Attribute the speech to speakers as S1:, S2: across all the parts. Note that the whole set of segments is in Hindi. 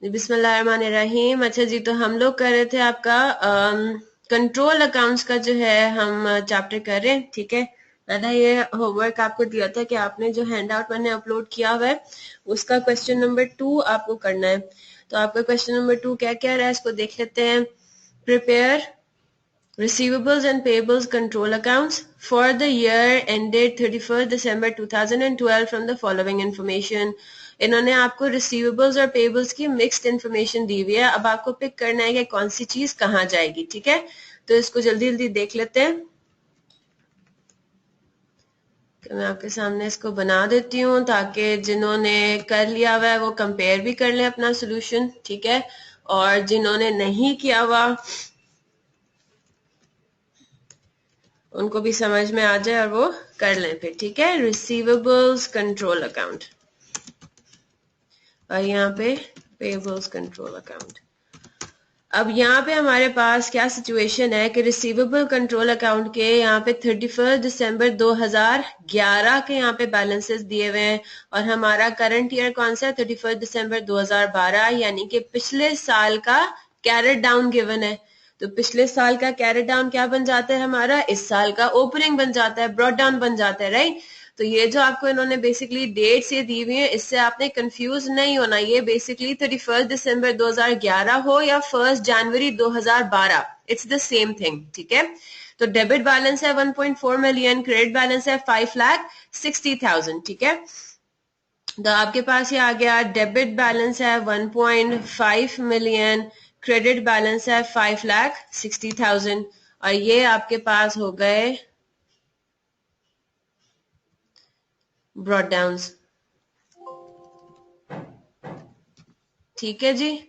S1: बिस्मिल्लाहिर्रहमानिर्रहीम। अच्छा जी, तो हम लोग कर रहे थे आपका कंट्रोल अकाउंट्स का जो है हम चैप्टर कर रहे हैं। ठीक है, मैंने ये होमवर्क आपको दिया था कि आपने जो हैंड आउट मैंने अपलोड किया हुआ है उसका क्वेश्चन नंबर 2 आपको करना है। तो आपका क्वेश्चन नंबर 2 क्या क्या रहा है इसको देख लेते हैं। Prepare receivables and payables control accounts for the year ended 31st December 2012 from the following information। इन्होंने आपको रिसीवेबल्स और पेबल्स की मिक्स्ड इन्फॉर्मेशन दी हुई है। अब आपको पिक करना है कि कौन सी चीज कहाँ जाएगी। ठीक है, तो इसको जल्दी जल्दी देख लेते हैं। तो मैं आपके सामने इसको बना देती हूँ ताकि जिन्होंने कर लिया हुआ है वो कंपेयर भी कर लें अपना सोल्यूशन। ठीक है, और जिन्होंने नहीं किया हुआ उनको भी समझ में आ जाए और वो कर लें फिर। ठीक है, रिसीवेबल्स कंट्रोल अकाउंट और यहाँ पे पेबल्स कंट्रोल अकाउंट। अब यहाँ पे हमारे पास क्या सिचुएशन है कि रिसीवेबल कंट्रोल अकाउंट के यहाँ पे 31 दिसंबर 2011 के यहाँ पे बैलेंसेस दिए हुए हैं और हमारा करंट ईयर कौन सा है 31 दिसंबर 2012, यानी कि पिछले साल का कैरेट डाउन गिवन है। तो पिछले साल का कैरेट डाउन क्या बन जाता है हमारा, इस साल का ओपनिंग बन जाता है, ब्रॉड डाउन बन जाता है, राइट। तो ये जो आपको इन्होंने बेसिकली डेट्स ये दी हुई है इससे आपने कंफ्यूज नहीं होना। ये बेसिकली 31 दिसंबर 2011 हो या 1 जनवरी 2012, इट्स द सेम थिंग। ठीक है, तो डेबिट बैलेंस है 1.4 मिलियन, क्रेडिट बैलेंस है 5,60,000। ठीक है, तो आपके पास ये आ गया डेबिट बैलेंस है 1.5 मिलियन, क्रेडिट बैलेंस है 5,60,000 और ये आपके पास हो गए ब्रॉड डाउन्स। ठीक है जी,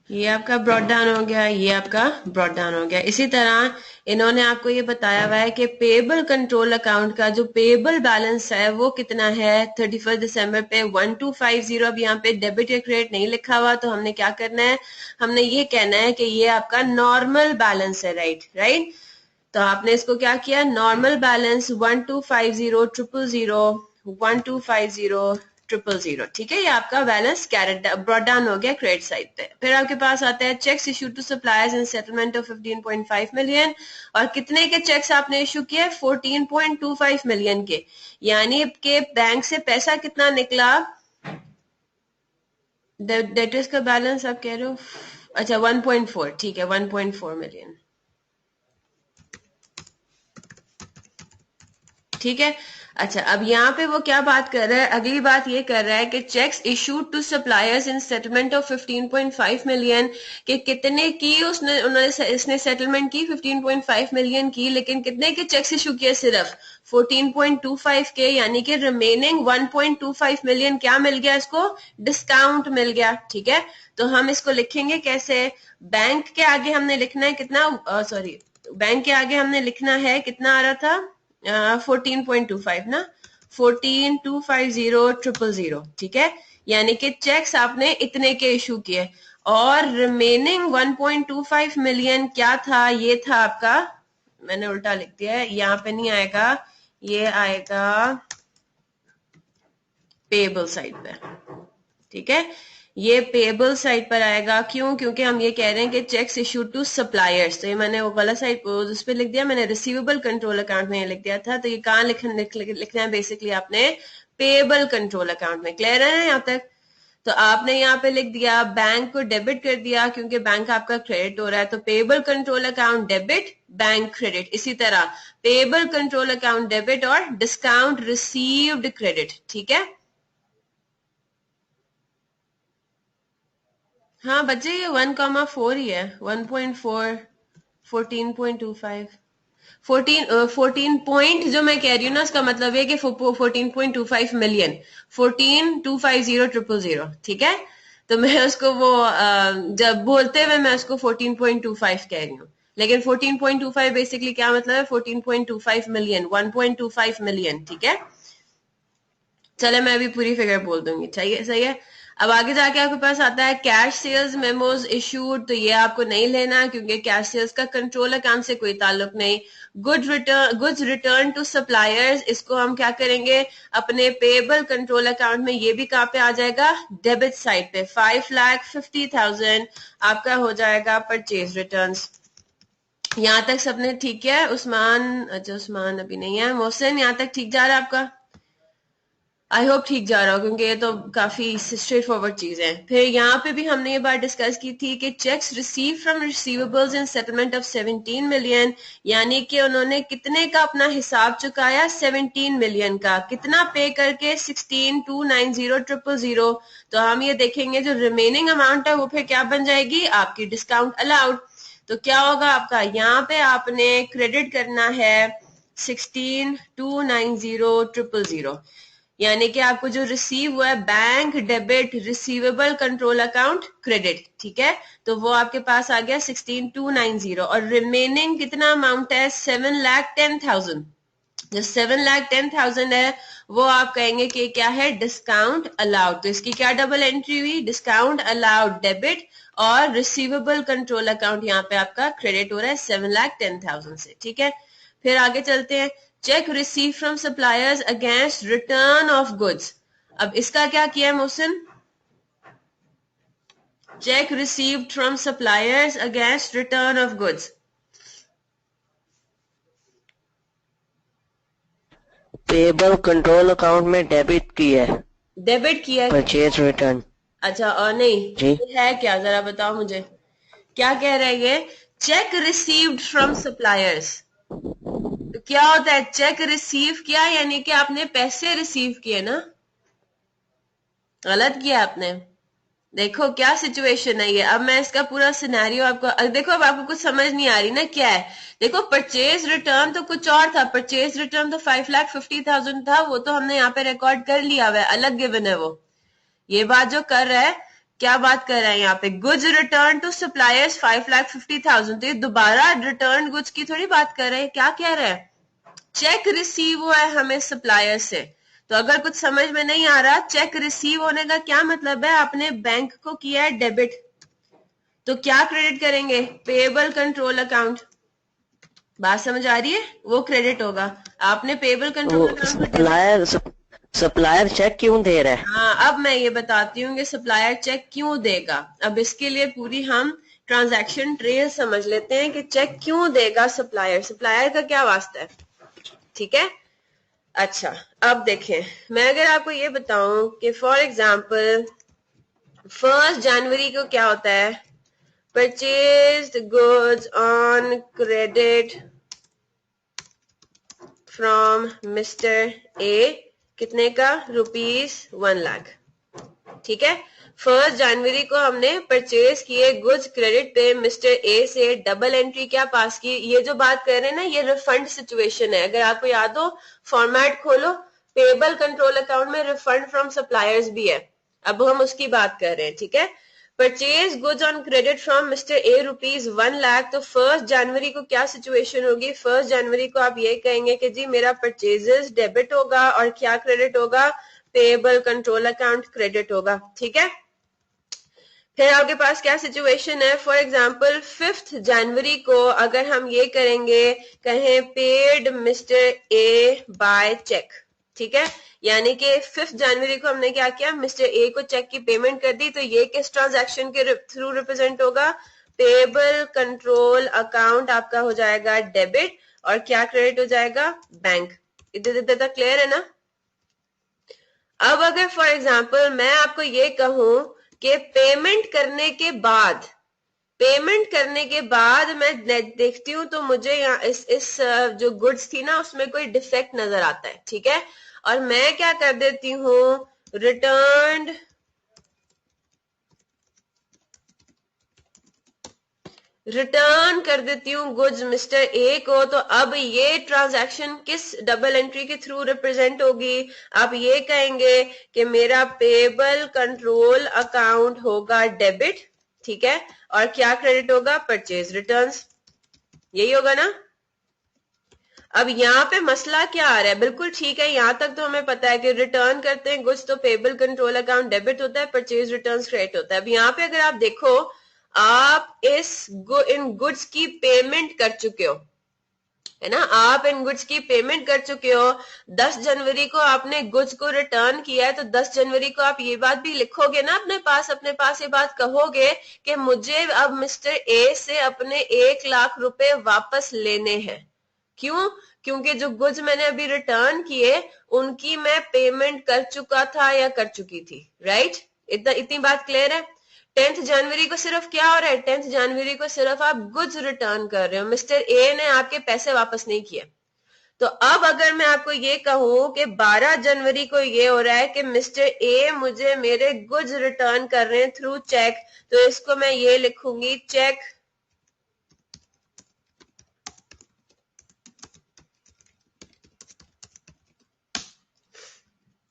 S1: ये आपका ब्रॉड डाउन हो गया, ये आपका ब्रॉड डाउन हो गया। इसी तरह इन्होंने आपको ये बताया हुआ है कि पेएबल कंट्रोल अकाउंट का जो पेएबल बैलेंस है वो कितना है 31 दिसंबर पे 1250। अब यहाँ पे डेबिट या क्रेडिट नहीं लिखा हुआ तो हमने क्या करना है, हमने ये कहना है कि ये आपका नॉर्मल बैलेंस है, राइट राइट। तो आपने इसको क्या किया, नॉर्मल बैलेंस 1250,000 1250,000। ठीक है, ये आपका बैलेंस कैरेट ब्रॉड डाउन हो गया क्रेडिट साइड पे। फिर आपके पास आता है cheques issue to suppliers in settlement of 15.5 million. और कितने के चेक्स आपने इशू किए, 14.25 मिलियन के, यानी कि बैंक से पैसा कितना निकला, डेटर्स का बैलेंस आप कह रहे हो, अच्छा 1.4, ठीक है 1.4 मिलियन। ठीक है, अच्छा अब यहाँ पे वो क्या बात कर रहा है, अगली बात ये कर रहा है कि cheques issued to suppliers in settlement of 15.5 million, कि कितने की उसने उन्होंने इसने सेटलमेंट की 15.5 मिलियन की, लेकिन कितने के चेक्स इशू किए, सिर्फ 14.25 के, यानी कि रिमेनिंग 1.25 मिलियन क्या मिल गया इसको, डिस्काउंट मिल गया। ठीक है, तो हम इसको लिखेंगे कैसे, बैंक के आगे हमने लिखना है कितना, सॉरी बैंक के आगे हमने लिखना है कितना आ रहा था, 14.25 ना, 14,250,000। ठीक है, यानी कि चेक्स आपने इतने के इशू किए और रिमेनिंग 1.25 मिलियन क्या था, ये था आपका, मैंने उल्टा लिख दिया है, यहाँ पे नहीं आएगा, ये आएगा पेएबल साइड पे। ठीक है, ये पेएबल साइड पर आएगा, क्यों, क्योंकि हम ये कह रहे हैं कि चेक्स इशू टू सप्लायर्स, तो ये मैंने वो गलत साइड उस पर लिख दिया, मैंने रिसीवेबल कंट्रोल अकाउंट में लिख दिया था, तो ये कहाँ लिखना है बेसिकली आपने पेएबल कंट्रोल अकाउंट में। क्लियर है ना यहाँ तक। तो आपने यहाँ पे लिख दिया बैंक को डेबिट कर दिया क्योंकि बैंक आपका क्रेडिट हो रहा है, तो payable control account debit, bank credit. इसी तरह पेएबल कंट्रोल अकाउंट डेबिट और डिस्काउंट रिसीव्ड क्रेडिट। ठीक है, हाँ बच्चे ये 1,4 ही है, 1.4, 14.25, 14 पॉइंट जो मैं कह रही हूँ ना उसका मतलब है कि 14.25 मिलियन, 14,250,000। ठीक है, तो मैं उसको वो जब बोलते हुए मैं उसको 14.25 कह रही हूँ, लेकिन 14.25 बेसिकली क्या मतलब है, 14.25 मिलियन, 1.25 मिलियन। ठीक है, चले मैं अभी पूरी फिगर बोल दूंगी, चाहिए सही है। अब आगे जाके आपके पास आता है कैश सेल्स मेमोज इशूड, तो ये आपको नहीं लेना क्योंकि कैश सेल्स का कंट्रोल अकाउंट से कोई ताल्लुक नहीं। गुड्स रिटर्न टू सप्लायर्स, इसको हम क्या करेंगे अपने पेबल कंट्रोल अकाउंट में, ये भी कहाँ पे आ जाएगा डेबिट साइड पे। 5,50,000 आपका हो जाएगा परचेज रिटर्न्स। यहां तक सबने ठीक है? उस्मान, अच्छा उस्मान अभी नहीं है। मोहसिन यहां तक ठीक जा रहा है आपका? आई होप ठीक जा रहा हो क्योंकि ये तो काफी स्ट्रेट फॉरवर्ड चीज है। फिर यहाँ पे भी हमने ये बात डिस्कस की थी कि cheques receive from receivables in settlement of 17 million, यानी कि उन्होंने कितने का अपना हिसाब चुकाया 17 मिलियन का, कितना पे करके 16,290,000। तो हम ये देखेंगे जो रिमेनिंग अमाउंट है वो फिर क्या बन जाएगी आपकी डिस्काउंट अलाउड। तो क्या होगा आपका, यहाँ पे आपने क्रेडिट करना है 16,290,000, यानी कि आपको जो रिसीव हुआ है bank debit receivable control account credit, ठीक है, तो वो आपके पास आ गया 16,290 और रिमेनिंग कितना अमाउंट है 7,10,000। जो 7,10,000 है वो आप कहेंगे कि क्या है डिस्काउंट अलाउड। तो इसकी क्या डबल एंट्री हुई, डिस्काउंट अलाउड डेबिट और रिसीवेबल कंट्रोल अकाउंट यहाँ पे आपका क्रेडिट हो रहा है 7,10,000 से, ठीक है। फिर आगे चलते हैं, check receive from suppliers against return of goods. अब इसका क्या किया है Mohsin, check received from suppliers against return of goods,
S2: payable control account में डेबिट की है,
S1: डेबिट किया है,
S2: परचेज रिटर्न।
S1: अच्छा और नहीं
S2: जी
S1: है क्या, जरा बताओ मुझे क्या कह रहे हैं ये, चेक रिसीव्ड फ्रॉम सप्लायर्स। तो क्या होता है, चेक रिसीव किया यानी कि आपने पैसे रिसीव किए ना, गलत किया आपने। देखो क्या सिचुएशन है ये, अब मैं इसका पूरा सिनेरियो आपको देखो, अब आपको कुछ समझ नहीं आ रही ना क्या है। देखो परचेज रिटर्न तो कुछ और था, परचेज रिटर्न तो 5,50,000 था, वो तो हमने यहाँ पे रिकॉर्ड कर लिया हुआ है, अलग गिवन है वो। ये बात जो कर रहा है, क्या बात कर रहा है यहाँ पे, गुड्स रिटर्न टू सप्लायर्स 5,50,000, तो ये दोबारा रिटर्न गुड्स की थोड़ी बात कर रहे हैं। क्या कह रहे हैं, चेक रिसीव हुआ है हमें सप्लायर से। तो अगर कुछ समझ में नहीं आ रहा, चेक रिसीव होने का क्या मतलब है, आपने बैंक को किया है डेबिट, तो क्या क्रेडिट करेंगे, पेएबल कंट्रोल अकाउंट। बात समझ आ रही है, वो क्रेडिट होगा। आपने पेएबल कंट्रोल अकाउंट को
S2: सप्लायर चेक क्यों दे रहा है?
S1: हाँ अब मैं ये बताती हूँ कि सप्लायर चेक क्यों देगा। अब इसके लिए पूरी हम ट्रांजैक्शन ट्रेल समझ लेते हैं कि चेक क्यों देगा सप्लायर, सप्लायर का क्या वास्ता है, ठीक है। अच्छा अब देखें, मैं अगर आपको ये बताऊं कि फॉर एग्जांपल 1 जनवरी को क्या होता है, purchased goods on credit from mister A, कितने का, ₹1,00,000, ठीक है। 1 जनवरी को हमने परचेज किए गुड्स क्रेडिट पे मिस्टर ए से, डबल एंट्री क्या पास की, ये जो बात कर रहे हैं ना ये रिफंड सिचुएशन है। अगर आपको याद हो फॉर्मेट खोलो, पेबल कंट्रोल अकाउंट में रिफंड फ्रॉम सप्लायर्स भी है, अब हम उसकी बात कर रहे हैं, ठीक है। Purchase goods on credit from mister A ₹1,00,000, तो 1 जनवरी को क्या सिचुएशन होगी, 1 जनवरी को आप ये कहेंगे कि जी मेरा परचेजेस डेबिट होगा और क्या क्रेडिट होगा, पेएबल कंट्रोल अकाउंट क्रेडिट होगा, ठीक है। फिर आपके पास क्या सिचुएशन है, फॉर एग्जांपल 5 जनवरी को अगर हम ये करेंगे, कहें paid mister A by cheque, ठीक है, यानी कि 5 जनवरी को हमने क्या किया, मिस्टर ए को चेक की पेमेंट कर दी, तो ये किस ट्रांजैक्शन के थ्रू रिप्रेजेंट होगा, पेएबल कंट्रोल अकाउंट आपका हो जाएगा डेबिट और क्या क्रेडिट हो जाएगा, बैंक। इधर तक क्लियर है ना। अब अगर फॉर एग्जांपल मैं आपको ये कहूं कि पेमेंट करने के बाद मैं देखती हूं तो मुझे यहाँ इस जो गुड्स थी ना उसमें कोई डिफेक्ट नजर आता है, ठीक है, और मैं क्या कर देती हूँ, रिटर्न कर देती हूँ गुड्स मिस्टर ए को, तो अब ये ट्रांजैक्शन किस डबल एंट्री के थ्रू रिप्रेजेंट होगी, आप ये कहेंगे कि मेरा पेएबल कंट्रोल अकाउंट होगा डेबिट, ठीक है, और क्या क्रेडिट होगा, परचेज रिटर्न्स, यही होगा ना। अब यहाँ पे मसला क्या आ रहा है, बिल्कुल ठीक है, यहां तक तो हमें पता है कि रिटर्न करते हैं गुड्स तो पेबल कंट्रोल अकाउंट डेबिट होता है, परचेज रिटर्न क्रेडिट होता है। अब यहाँ पे अगर आप देखो, आप इन गुड्स की पेमेंट कर चुके हो, है ना, आप इन गुड्स की पेमेंट कर चुके हो। 10 जनवरी को आपने गुड्स को रिटर्न किया है, तो 10 जनवरी को आप ये बात भी लिखोगे ना अपने पास ये बात कहोगे कि मुझे अब मिस्टर ए से अपने 1 लाख रुपए वापस लेने हैं। क्यों? क्योंकि जो गुड्स मैंने अभी रिटर्न किए उनकी मैं पेमेंट कर चुका था या कर चुकी थी, राइट? इतनी बात क्लियर है? 10 जनवरी को सिर्फ क्या हो रहा है, 10 जनवरी को सिर्फ आप गुड्स रिटर्न कर रहे हो, मिस्टर ए ने आपके पैसे वापस नहीं किए। तो अब अगर मैं आपको ये कहूं कि 12 जनवरी को ये हो रहा है कि मिस्टर ए मुझे मेरे गुड्स रिटर्न कर रहे हैं थ्रू चेक, तो इसको मैं ये लिखूंगी, चेक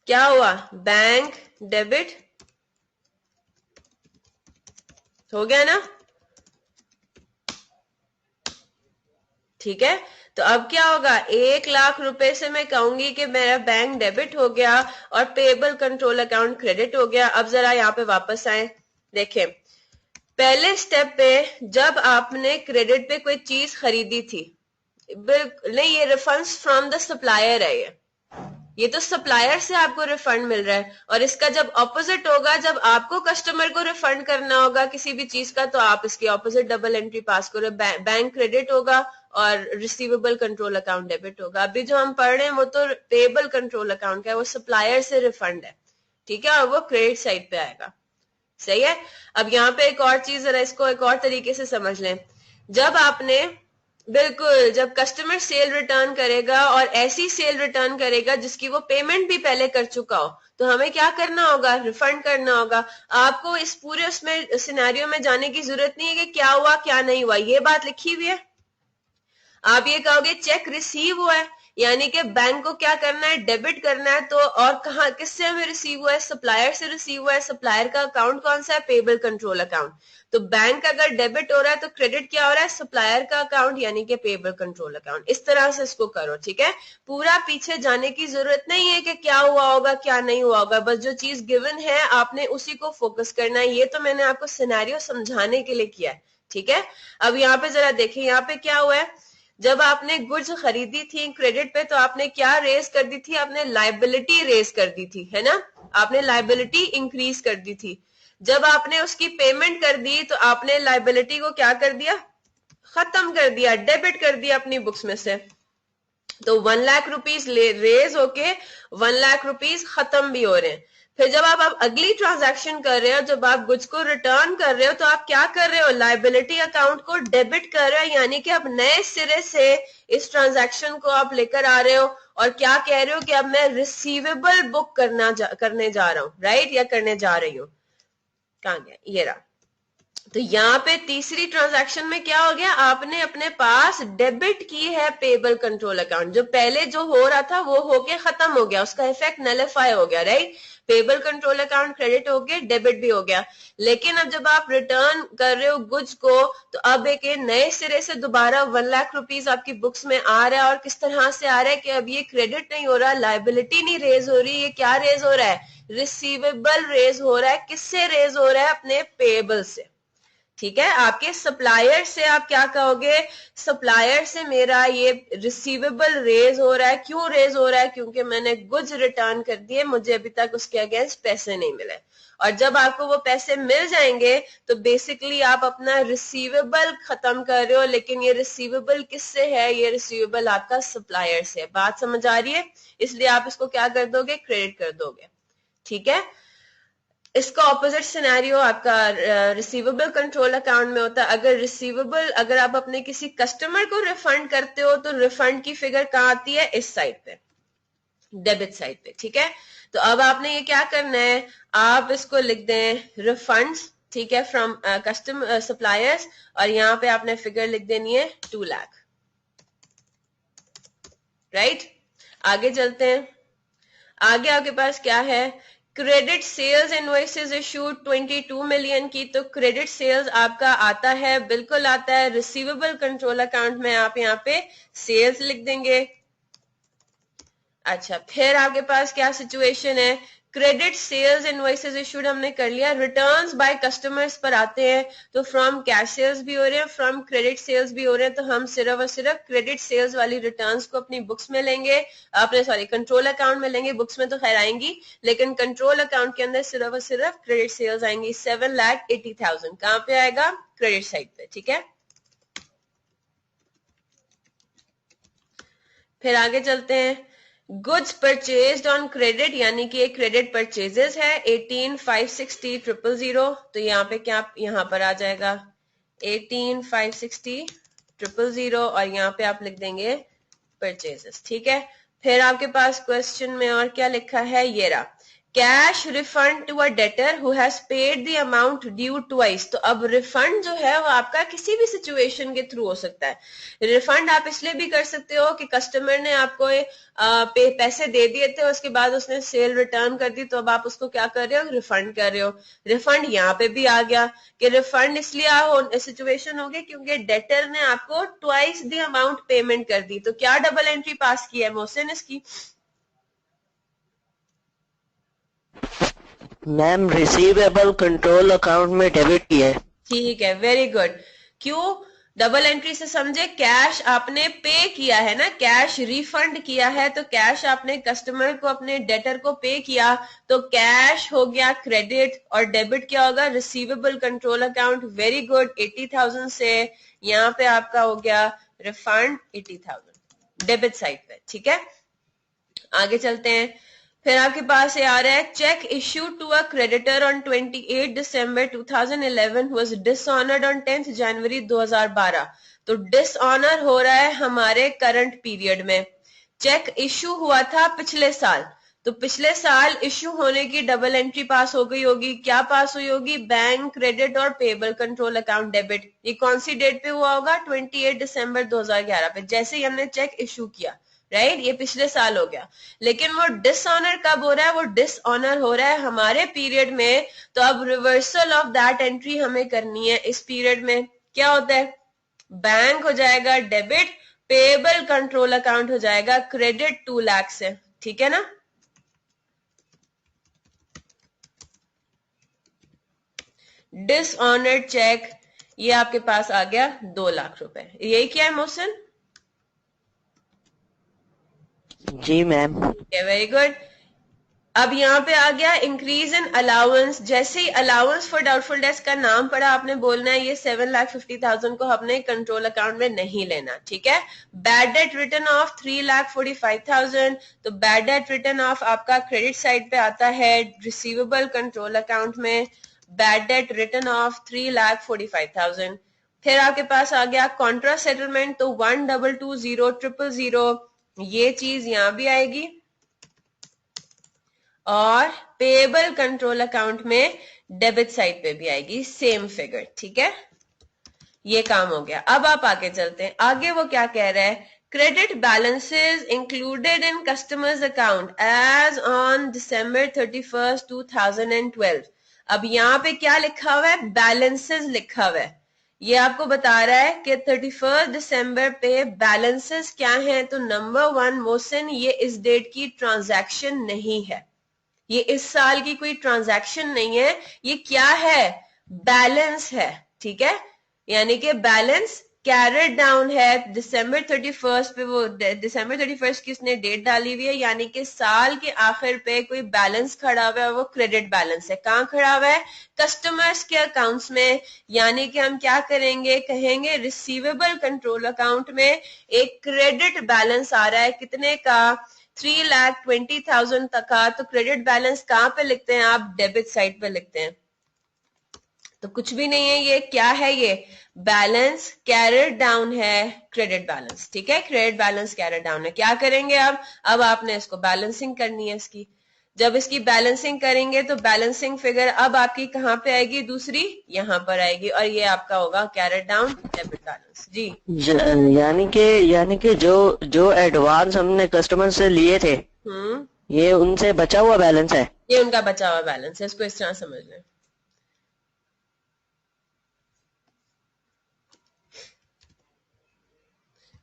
S1: क्या हुआ, बैंक डेबिट हो गया ना, ठीक है। तो अब क्या होगा, 1 लाख रुपए से मैं कहूंगी कि मेरा बैंक डेबिट हो गया और पेबल कंट्रोल अकाउंट क्रेडिट हो गया। अब जरा यहाँ पे वापस आए, देखें पहले स्टेप पे जब आपने क्रेडिट पे कोई चीज खरीदी थी, नहीं ये रिफंड्स फ्रॉम द सप्लायर है, ये तो सप्लायर से आपको रिफंड मिल रहा है। और इसका जब ऑपोजिट होगा, जब आपको कस्टमर को रिफंड करना होगा किसी भी चीज का, तो आप इसकी ऑपोजिट डबल एंट्री पास करो, बैंक क्रेडिट होगा और रिसीवेबल कंट्रोल अकाउंट डेबिट होगा। अभी जो हम पढ़ रहे हैं वो तो पेबल कंट्रोल अकाउंट का है, वो सप्लायर से रिफंड है, ठीक है, और वो क्रेडिट साइड पे आएगा, सही है। अब यहाँ पे एक और चीज जरा इसको एक और तरीके से समझ लें, जब आपने बिल्कुल जब कस्टमर सेल रिटर्न करेगा और ऐसी सेल रिटर्न करेगा जिसकी वो पेमेंट भी पहले कर चुका हो, तो हमें क्या करना होगा, रिफंड करना होगा। आपको इस पूरे उसमें सिनेरियो में जाने की जरूरत नहीं है कि क्या हुआ क्या नहीं हुआ, ये बात लिखी हुई है। आप ये कहोगे चेक रिसीव हुआ है, यानी कि बैंक को क्या करना है, डेबिट करना है, तो और कहा किससे हमें रिसीव हुआ है, सप्लायर से रिसीव हुआ है। सप्लायर का अकाउंट कौन सा है, पेबल कंट्रोल अकाउंट। तो बैंक अगर डेबिट हो रहा है तो क्रेडिट क्या हो रहा है, सप्लायर का अकाउंट यानी कि पेबल कंट्रोल अकाउंट। इस तरह से इसको करो, ठीक है। पूरा पीछे जाने की जरूरत नहीं है कि क्या हुआ होगा क्या नहीं हुआ होगा, बस जो चीज गिवन है आपने उसी को फोकस करना है। ये तो मैंने आपको सिनेरियो समझाने के लिए किया है, ठीक है। अब यहाँ पे जरा देखिए, यहाँ पे क्या हुआ है, जब आपने गुड्स खरीदी थी क्रेडिट पे, तो आपने क्या रेज कर दी थी, आपने लाइबिलिटी रेज कर दी थी, है ना, आपने लाइबिलिटी इंक्रीज कर दी थी। जब आपने उसकी पेमेंट कर दी तो आपने लाइबिलिटी को क्या कर दिया, खत्म कर दिया, डेबिट कर दिया अपनी बुक्स में से। तो 1 लाख रुपीज रेज होके 1 लाख रुपीज खत्म भी हो रहे हैं। फिर जब आप अगली ट्रांजैक्शन कर रहे हो, जब आप गुड्स को रिटर्न कर रहे हो, तो आप क्या कर रहे हो, लाइबिलिटी अकाउंट को डेबिट कर रहे हो, यानी कि अब नए सिरे से इस ट्रांजैक्शन को आप लेकर आ रहे हो और क्या कह रहे हो कि अब मैं रिसीवेबल बुक करने जा रहा हूं, राइट, या करने जा रही हूं। कहां गया, ये रहा। तो यहाँ पे तीसरी ट्रांजैक्शन में क्या हो गया, आपने अपने पास डेबिट की है पेबल कंट्रोल अकाउंट। जो पहले जो हो रहा था वो होके खत्म हो गया, उसका इफेक्ट नलिफाई हो गया, right. Payable control account credit हो गया, डेबिट भी हो गया। लेकिन अब जब आप रिटर्न कर रहे हो गुड्स को, तो अब एक नए सिरे से दोबारा 1 लाख रुपीज आपकी बुक्स में आ रहा है। और किस तरह से आ रहा है कि अब ये क्रेडिट नहीं हो रहा, लाइबिलिटी नहीं रेज हो रही, ये क्या रेज हो रहा है, रिसीवेबल रेज हो रहा है। किससे रेज हो रहा है, अपने पेबल से, ठीक है। आपके सप्लायर से आप क्या कहोगे, सप्लायर से मेरा ये रिसीवेबल रेज हो रहा है। क्यों रेज हो रहा है, क्योंकि मैंने गुड्स रिटर्न कर दिए, मुझे अभी तक उसके अगेंस्ट पैसे नहीं मिले। और जब आपको वो पैसे मिल जाएंगे तो बेसिकली आप अपना रिसीवेबल खत्म कर रहे हो। लेकिन ये रिसीवेबल किससे है, ये रिसीवेबल आपका सप्लायर से है। बात समझ आ रही है, इसलिए आप इसको क्या कर दोगे, क्रेडिट कर दोगे, ठीक है। इसका ऑपोजिट सिनेरियो आपका रिसीवेबल कंट्रोल अकाउंट में होता है। अगर आप अपने किसी कस्टमर को रिफंड करते हो तो रिफंड की फिगर कहाँ आती है, इस साइड पे, डेबिट साइड पे, ठीक है। तो अब आपने ये क्या करना है, आप इसको लिख दें रिफंड्स, ठीक है, फ्रॉम कस्टमर सप्लायर्स, और यहाँ पे आपने फिगर लिख देनी है 2 लाख, राइट। आगे चलते हैं, आगे आपके पास क्या है, credit sales invoices issued 22 million की, तो क्रेडिट सेल्स आपका आता है, बिल्कुल आता है। रिसीवेबल कंट्रोल अकाउंट में आप यहाँ पे सेल्स लिख देंगे। अच्छा, फिर आपके पास क्या सिचुएशन है, क्रेडिट सेल्स इनवॉइसेस इशूड हमने कर लिया। रिटर्न्स बाय कस्टमर्स पर आते हैं, तो फ्रॉम कैश सेल्स भी हो रहे हैं, फ्रॉम क्रेडिट सेल्स भी हो रहे हैं, तो हम सिर्फ और सिर्फ क्रेडिट सेल्स वाली रिटर्न्स को अपनी बुक्स में लेंगे, अपने कंट्रोल अकाउंट में लेंगे। बुक्स में तो खैर आएंगी, लेकिन कंट्रोल अकाउंट के अंदर सिर्फ और सिर्फ क्रेडिट सेल्स आएंगी। 7,80,000 कहां पे आएगा, क्रेडिट साइड पे, ठीक है। फिर आगे चलते हैं, गुड्स परचेज्ड ऑन क्रेडिट, यानी कि क्रेडिट परचेजेस है 18,560,000, तो यहाँ पे क्या, यहाँ पर आ जाएगा 18,560,000 और यहाँ पे आप लिख देंगे परचेजेस, ठीक है। फिर आपके पास क्वेश्चन में और क्या लिखा है, ये रहा, cash refund to a debtor who has paid the amount due twice. तो अब रिफंड जो है वो आपका किसी भी सिचुएशन के थ्रू हो सकता है। रिफंड आप इसलिए भी कर सकते हो कि कस्टमर ने आपको पैसे दे दिए थे, उसके बाद उसने सेल रिटर्न कर दी, तो अब आप उसको क्या कर रहे हो, रिफंड कर रहे हो। रिफंड यहाँ पे भी आ गया कि रिफंड इसलिए सिचुएशन हो गई क्योंकि डेटर ने आपको ट्वाइस द अमाउंट पेमेंट कर दी। तो क्या डबल एंट्री पास की है मोहसिन इसकी,
S2: मैम रिसीवेबल कंट्रोल अकाउंट में डेबिट की है।
S1: ठीक है, वेरी गुड। क्यों डबल एंट्री से समझे, कैश आपने पे किया है ना, कैश रिफंड किया है, तो कैश आपने कस्टमर को, अपने डेटर को पे किया, तो कैश हो गया क्रेडिट और डेबिट क्या होगा, receivable control account. Very good, 80,000 से यहाँ पे आपका हो गया रिफंड 80,000 डेबिट साइड पे, ठीक है। आगे चलते हैं, फिर आपके पास ये आ रहा है, cheque issued to a creditor on 28 December 2011 was dishonoured on 10 January 2012। तो डिसऑनर हो रहा है हमारे करंट पीरियड में। चेक इश्यू हुआ था पिछले साल, तो पिछले साल इश्यू होने की डबल एंट्री पास हो गई होगी। क्या पास हुई होगी, बैंक क्रेडिट और पेबल कंट्रोल अकाउंट डेबिट। ये कौन सी डेट पे हुआ होगा, 28 दिसंबर 2011 पे, जैसे ही हमने चेक इश्यू किया, राइट, ये पिछले साल हो गया। लेकिन वो डिसऑनर कब हो रहा है, वो डिसऑनर हो रहा है हमारे पीरियड में। तो अब रिवर्सल ऑफ दैट एंट्री हमें करनी है इस पीरियड में। क्या होता है, बैंक हो जाएगा डेबिट, पेबल कंट्रोल अकाउंट हो जाएगा क्रेडिट 2 लाख से, ठीक है ना। डिसऑनर्ड चेक, ये आपके पास आ गया 2 लाख रुपए। यही क्या है मोहसिन,
S2: जी मैम।
S1: Very good. अब यहाँ पे आ गया इंक्रीज इन अलाउंस। जैसे ही अलाउंस फॉर डाउटफुल डेट्स का नाम पड़ा, आपने बोलना है ये 7,50,000 को हमने कंट्रोल अकाउंट में नहीं लेना, ठीक है। बैड डेट रिटर्न ऑफ 3,45,000, तो बैड डेट रिटर्न ऑफ आपका क्रेडिट साइड पे आता है रिसीवेबल कंट्रोल अकाउंट में, बैड डेट रिटर्न ऑफ 3,45,000। फिर आपके पास आ गया कॉन्ट्रा सेटलमेंट, तो 1,220,000, ये चीज यहां भी आएगी, और पेबल कंट्रोल अकाउंट में डेबिट साइड पे भी आएगी सेम फिगर, ठीक है। ये काम हो गया। अब आप आगे चलते हैं, आगे वो क्या कह रहा है, credit balances included in customers account as on December 31st 2012। अब यहाँ पे क्या लिखा हुआ है, बैलेंसेस लिखा हुआ है। ये आपको बता रहा है कि 31 दिसंबर पे बैलेंसेस क्या हैं। तो नंबर 1 मोहसिन, ये इस डेट की ट्रांजैक्शन नहीं है, ये इस साल की कोई ट्रांजैक्शन नहीं है, ये क्या है, बैलेंस है, ठीक है। यानी कि बैलेंस कैरेड डाउन है December 31st पे, वो December 31st की उसने डेट डाली हुई है, यानी कि साल के आखिर पे कोई बैलेंस खड़ा हुआ है, वो क्रेडिट बैलेंस है। कहाँ खड़ा हुआ है, कस्टमर्स के अकाउंट्स में। यानी कि हम क्या करेंगे, कहेंगे रिसीवेबल कंट्रोल अकाउंट में एक क्रेडिट बैलेंस आ रहा है, कितने का, 3,20,000 तक का। तो क्रेडिट बैलेंस कहां पे लिखते हैं आप, डेबिट साइड पे लिखते हैं। तो कुछ भी नहीं है, ये क्या है, ये बैलेंस कैरेड डाउन है, क्रेडिट बैलेंस, ठीक है। क्रेडिट बैलेंस कैरेड डाउन है। क्या करेंगे अब आपने इसको बैलेंसिंग करनी है इसकी। जब इसकी बैलेंसिंग करेंगे तो बैलेंसिंग फिगर अब आपकी कहां पे आएगी, दूसरी यहां पर आएगी, और ये आपका होगा कैरेट डाउन डेबिट बैलेंस। जी,
S2: यानी कि जो जो एडवांस हमने कस्टमर से लिए थे, ये उनसे बचा हुआ बैलेंस है।
S1: ये उनका बचा हुआ बैलेंस है, इसको इस तरह समझ लें।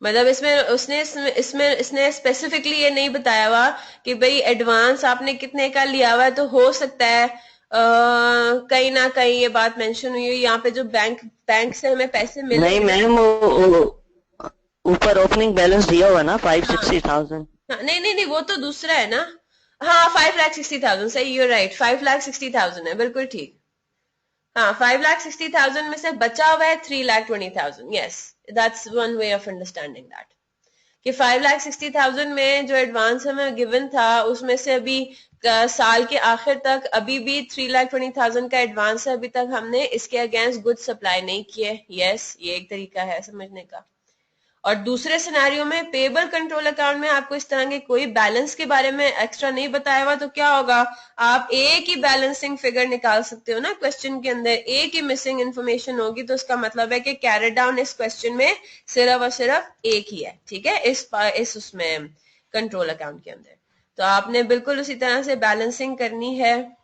S1: मतलब इसमें उसने इसमें इसने स्पेसिफिकली ये नहीं बताया हुआ कि भाई एडवांस आपने कितने का लिया हुआ है, तो हो सकता है कहीं ना कहीं ये बात मेंशन हुई है यहाँ पे, जो बैंक से हमें पैसे मिले
S2: नहीं
S1: हैं।
S2: मैम, ऊपर ओपनिंग बैलेंस दिया हुआ ना
S1: हाँ
S2: 560,000।
S1: हाँ, नहीं नहीं नहीं, वो तो दूसरा है ना। हाँ 5,60,000, सही, यूर राइट, 5,60,000 है, बिल्कुल ठीक। हाँ 5,60,000 में से बचा हुआ है 3,20,000। Yes, that's one way of understanding that, कि 5,60,000 में जो एडवांस हमें गिवन था उसमें से अभी साल के आखिर तक अभी भी 3,20,000 का एडवांस है, अभी तक हमने इसके अगेंस्ट गुड सप्लाई नहीं किए। यस, ये एक तरीका है समझने का। और दूसरे सिनेरियो में पेबल कंट्रोल अकाउंट में आपको इस तरह के कोई बैलेंस के बारे में एक्स्ट्रा नहीं बताया हुआ, तो क्या होगा, आप एक ही बैलेंसिंग फिगर निकाल सकते हो ना क्वेश्चन के अंदर, एक ही मिसिंग इंफॉर्मेशन होगी, तो इसका मतलब है कि कैरी डाउन इस क्वेश्चन में सिर्फ और सिर्फ एक ही है, ठीक है, इस उसमें कंट्रोल अकाउंट के अंदर। तो आपने बिल्कुल उसी तरह से बैलेंसिंग करनी है।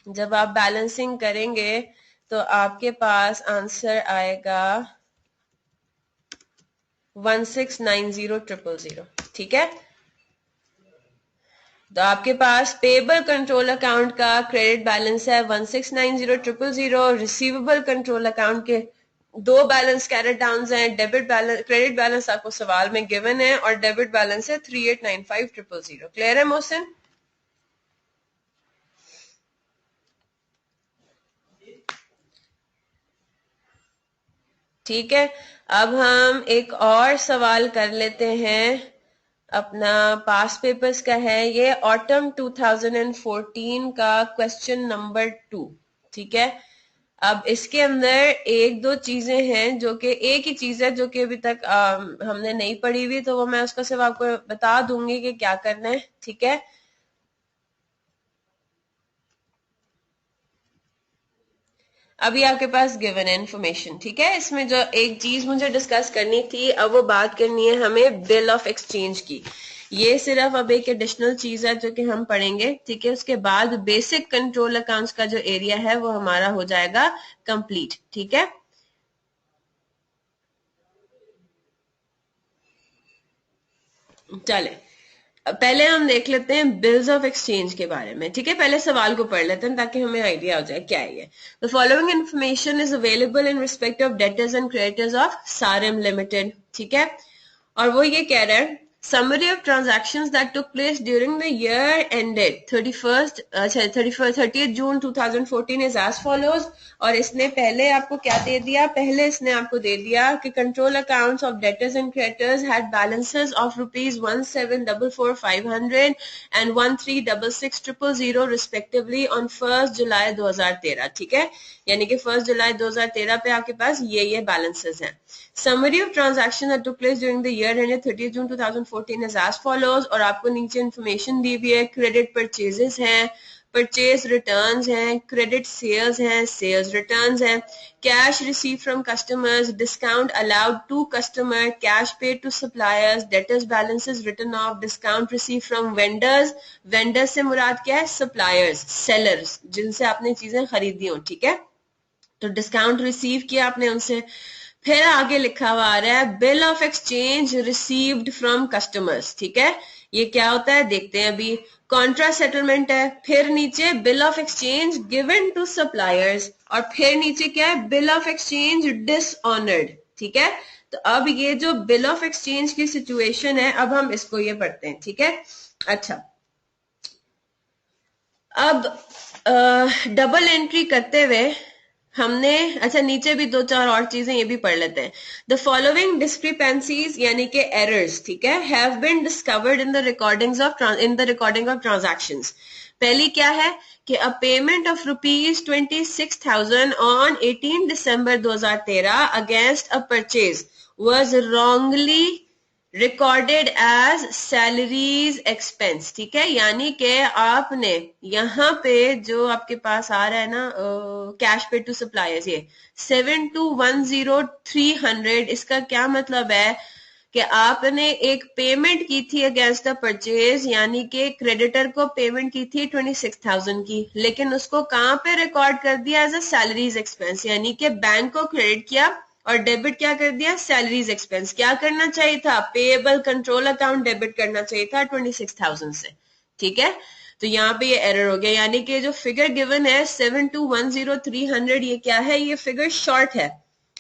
S1: जब आप बैलेंसिंग करेंगे तो आपके पास आंसर आएगा 1690,000, ठीक है। तो आपके पास पेबल कंट्रोल अकाउंट का क्रेडिट बैलेंस है 1690,000, रिसीवेबल कंट्रोल अकाउंट के दो बैलेंस कैरेट डाउन हैं, डेबिट बैलेंस, क्रेडिट बैलेंस आपको सवाल में गिवन है और डेबिट बैलेंस है 3895,000। क्लियर है मोहसिन? ठीक है, अब हम एक और सवाल कर लेते हैं, अपना पास पेपर्स का है ये, ऑटम 2014 का क्वेश्चन नंबर 2, ठीक है। अब इसके अंदर एक दो चीजें हैं जो कि, एक ही चीज है जो कि अभी तक हमने नहीं पढ़ी हुई, तो वो मैं उसका सिर्फ आपको बता दूंगी कि क्या करना है, ठीक है। अभी आपके पास गिवन है इन्फॉर्मेशन, ठीक है। इसमें जो एक चीज मुझे डिस्कस करनी थी, अब वो बात करनी है हमें बिल ऑफ एक्सचेंज की। ये सिर्फ अब एक एडिशनल चीज है जो कि हम पढ़ेंगे, ठीक है। उसके बाद बेसिक कंट्रोल अकाउंट्स का जो एरिया है वो हमारा हो जाएगा कंप्लीट, ठीक है। चले, पहले हम देख लेते हैं बिल्स ऑफ एक्सचेंज के बारे में, ठीक है। पहले सवाल को पढ़ लेते हैं ताकि हमें आइडिया हो जाए क्या है ये। The following information is available in respect of debtors and creditors of सारेम लिमिटेड, ठीक है। और वो ये कह रहा है, summary of transactions that took place during the year ended 30th June 2014 is as follows। और इसने पहले आपको क्या दे दिया, पहले इसने आपको दे दिया कि control accounts of debtors and creditors had balances of ₹1744,500 and 1366,000 respectively on 1 जुलाई 2013, ठीक है। यानी कि 1 जुलाई 2013 पे आपके पास ये बैलेंसेस हैं। Summary of transactions that took place during the year ended 30 June 2014 is as follows। और आपको नीचे इंफॉर्मेशन दी हुई है, क्रेडिट परचेजेस हैं, परचेज रिटर्न्स हैं, क्रेडिट सेल्स हैं, सेल्स रिटर्न्स हैं, cash receive from customers, discount allowed to customer, cash paid to suppliers, debtors balances return off, discount receive from vendors, vendors से मुराद क्या है, सप्लायर्स, सेलर्स, जिनसे आपने चीजें खरीदी हो, ठीक है। तो डिस्काउंट रिसीव किया आपने उनसे। फिर आगे लिखा हुआ आ रहा है bill of exchange received from customers, ठीक है। ये क्या होता है देखते हैं अभी। कॉन्ट्रा सेटलमेंट है, फिर नीचे bill of exchange given to suppliers, और फिर नीचे क्या है, बिल ऑफ एक्सचेंज डिसऑनर्ड, ठीक है। तो अब ये जो बिल ऑफ एक्सचेंज की सिचुएशन है, अब हम इसको ये पढ़ते हैं, ठीक है। अच्छा, अब डबल एंट्री करते हुए हमने, अच्छा नीचे भी दो चार और चीजें ये भी पढ़ लेते हैं। द फॉलोइंग डिस्क्रिपेंसीज यानी कि एरर्स, ठीक है, have been discovered in the recording of transactions. पहली क्या है कि a payment of ₹26,000 on 18 December 2013 against a purchase was wrongly recorded as salaries expense, ठीक है। यानी कि आपने यहाँ पे जो आपके पास आ रहा है ना कैश पे टू सप्लायर्स, ये 7210300, इसका क्या मतलब है कि कि आपने एक पेमेंट की थी अगेंस्ट द परचेज, यानी कि क्रेडिटर को पेमेंट की थी 26,000 की, लेकिन उसको कहां पे रिकॉर्ड कर दिया एज अ सैलरीज एक्सपेंस, यानी कि बैंक को क्रेडिट किया और डेबिट क्या कर दिया, सैलरीज एक्सपेंस। क्या करना चाहिए था, पेएबल कंट्रोल अकाउंट डेबिट करना चाहिए था 26,000 से, ठीक है। तो यहाँ पे ये एरर हो गया, यानी कि जो फिगर गिवन है 7210,300, ये क्या है, ये फिगर शॉर्ट है,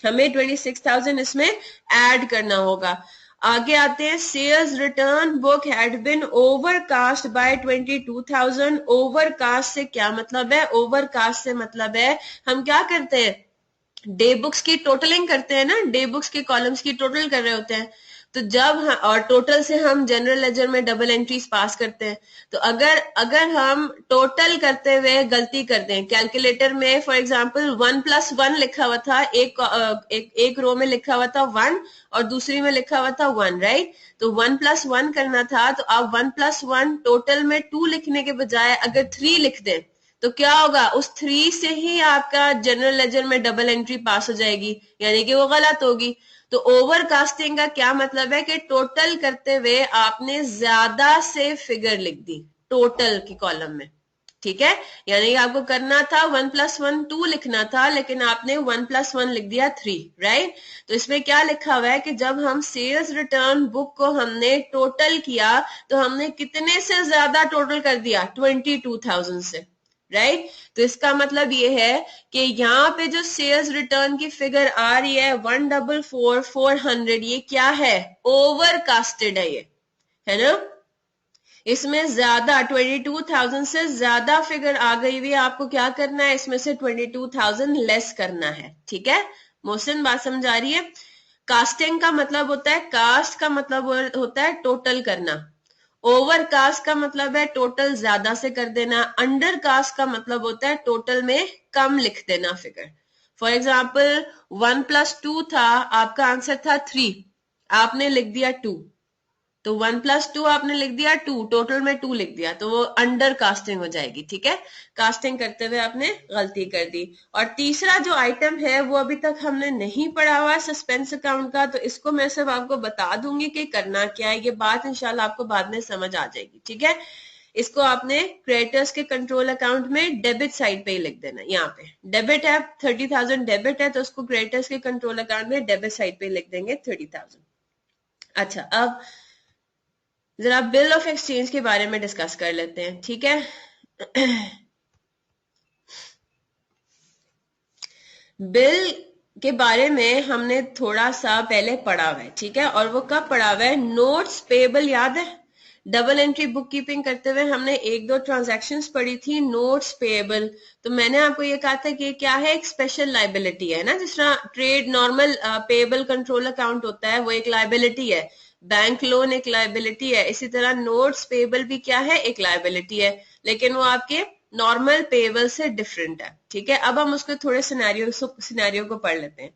S1: हमें 26,000 इसमें ऐड करना होगा। आगे आते हैं, sales return book had been overcast by 22,000। Overcast से क्या मतलब है, ओवरकास्ट से मतलब है हम क्या करते हैं, डे बुक्स की टोटलिंग करते हैं ना, डे बुक्स के कॉलम्स की टोटल कर रहे होते हैं। तो जब और टोटल से हम जनरल लेजर में डबल एंट्रीज पास करते हैं। तो अगर हम टोटल करते हुए गलती करते हैं, कैलकुलेटर में फॉर एग्जांपल 1+1 लिखा हुआ था, एक रो में लिखा हुआ था 1 और दूसरी में लिखा हुआ था 1, राइट। तो 1+1 करना था, तो आप 1+1 टोटल में 2 लिखने के बजाय अगर 3 लिख दें तो क्या होगा, उस 3 से ही आपका जनरल लेजर में डबल एंट्री पास हो जाएगी, यानी कि वो गलत होगी। तो ओवरकास्टिंग का क्या मतलब है कि टोटल करते हुए आपने ज्यादा से फिगर लिख दी टोटल की कॉलम में, ठीक है। यानी आपको करना था 1+1 2 लिखना था, लेकिन आपने 1+1 लिख दिया 3, राइट। तो इसमें क्या लिखा हुआ है कि जब हम सेल्स रिटर्न बुक को हमने टोटल किया तो हमने कितने से ज्यादा टोटल कर दिया, 22,000 से, राइट। तो इसका मतलब ये है कि यहाँ पे जो सेल्स रिटर्न की फिगर आ रही है 144,400, ये क्या है, ओवरकास्टेड है, ये है ना। इसमें ज्यादा 22,000 से ज्यादा फिगर आ गई हुई है, आपको क्या करना है, इसमें से 22,000 लेस करना है, ठीक है। मोहसिन बात समझ आ रही है। कास्टिंग का मतलब होता है, कास्ट का मतलब होता है टोटल करना, ओवरकास्ट का मतलब है टोटल ज्यादा से कर देना, अंडर कास्ट का मतलब होता है टोटल में कम लिख देना फिगर। फॉर एग्जाम्पल 1+2 था, आपका आंसर था 3, आपने लिख दिया 2, तो 1+2 आपने लिख दिया 2, टोटल में 2 लिख दिया, तो वो अंडर कास्टिंग हो जाएगी, ठीक है। कास्टिंग करते हुए आपने गलती कर दी। और तीसरा जो आइटम है वो अभी तक हमने नहीं पढ़ा हुआ सस्पेंस अकाउंट का, तो इसको मैं सिर्फ आपको बता दूंगी कि करना क्या है, ये बात इंशाल्लाह आपको बाद में समझ आ जाएगी, ठीक है। इसको आपने क्रेडिटर्स के कंट्रोल अकाउंट में डेबिट साइड पे ही लिख देना, यहाँ पे डेबिट है 30,000 डेबिट है, तो उसको क्रेडिटर्स के कंट्रोल अकाउंट में डेबिट साइड पे लिख देंगे 30,000। अच्छा, अब जरा बिल ऑफ एक्सचेंज के बारे में डिस्कस कर लेते हैं, ठीक है। बिल के बारे में हमने थोड़ा सा पहले पढ़ा हुआ है, ठीक है। और वो कब पढ़ा हुआ है, नोट्स पेबल याद है, डबल एंट्री बुक कीपिंग करते हुए हमने 1-2 ट्रांजैक्शंस पढ़ी थी, नोट्स पेबल। तो मैंने आपको ये कहा था कि क्या है, एक स्पेशल लाइबिलिटी है ना, जिस तरह trade normal payable control account होता है वो एक लाइबिलिटी है, बैंक लोन एक लाइबिलिटी है, इसी तरह नोट्स पेबल भी क्या है, एक लाइबिलिटी है, लेकिन वो आपके नॉर्मल पेबल से डिफरेंट है, ठीक है। अब हम उसके थोड़े सिनेरियो को पढ़ लेते हैं।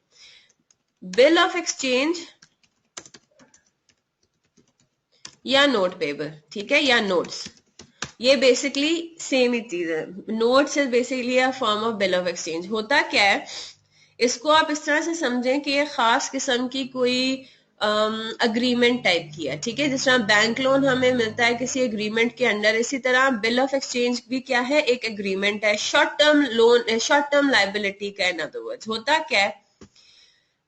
S1: बिल ऑफ एक्सचेंज या नोट पेबल, ठीक है, या नोट्स, ये बेसिकली सेम ही चीज है। Notes is basically a form of bill of exchange. होता क्या है, इसको आप इस तरह से समझें कि ये खास किस्म की कोई अग्रीमेंट टाइप की है, ठीक है। जिस तरह बैंक लोन हमें मिलता है किसी एग्रीमेंट के अंडर, इसी तरह बिल ऑफ एक्सचेंज भी क्या है, एक एग्रीमेंट है, short term loan, short term liability का। इन अदर वर्ड्स होता क्या है,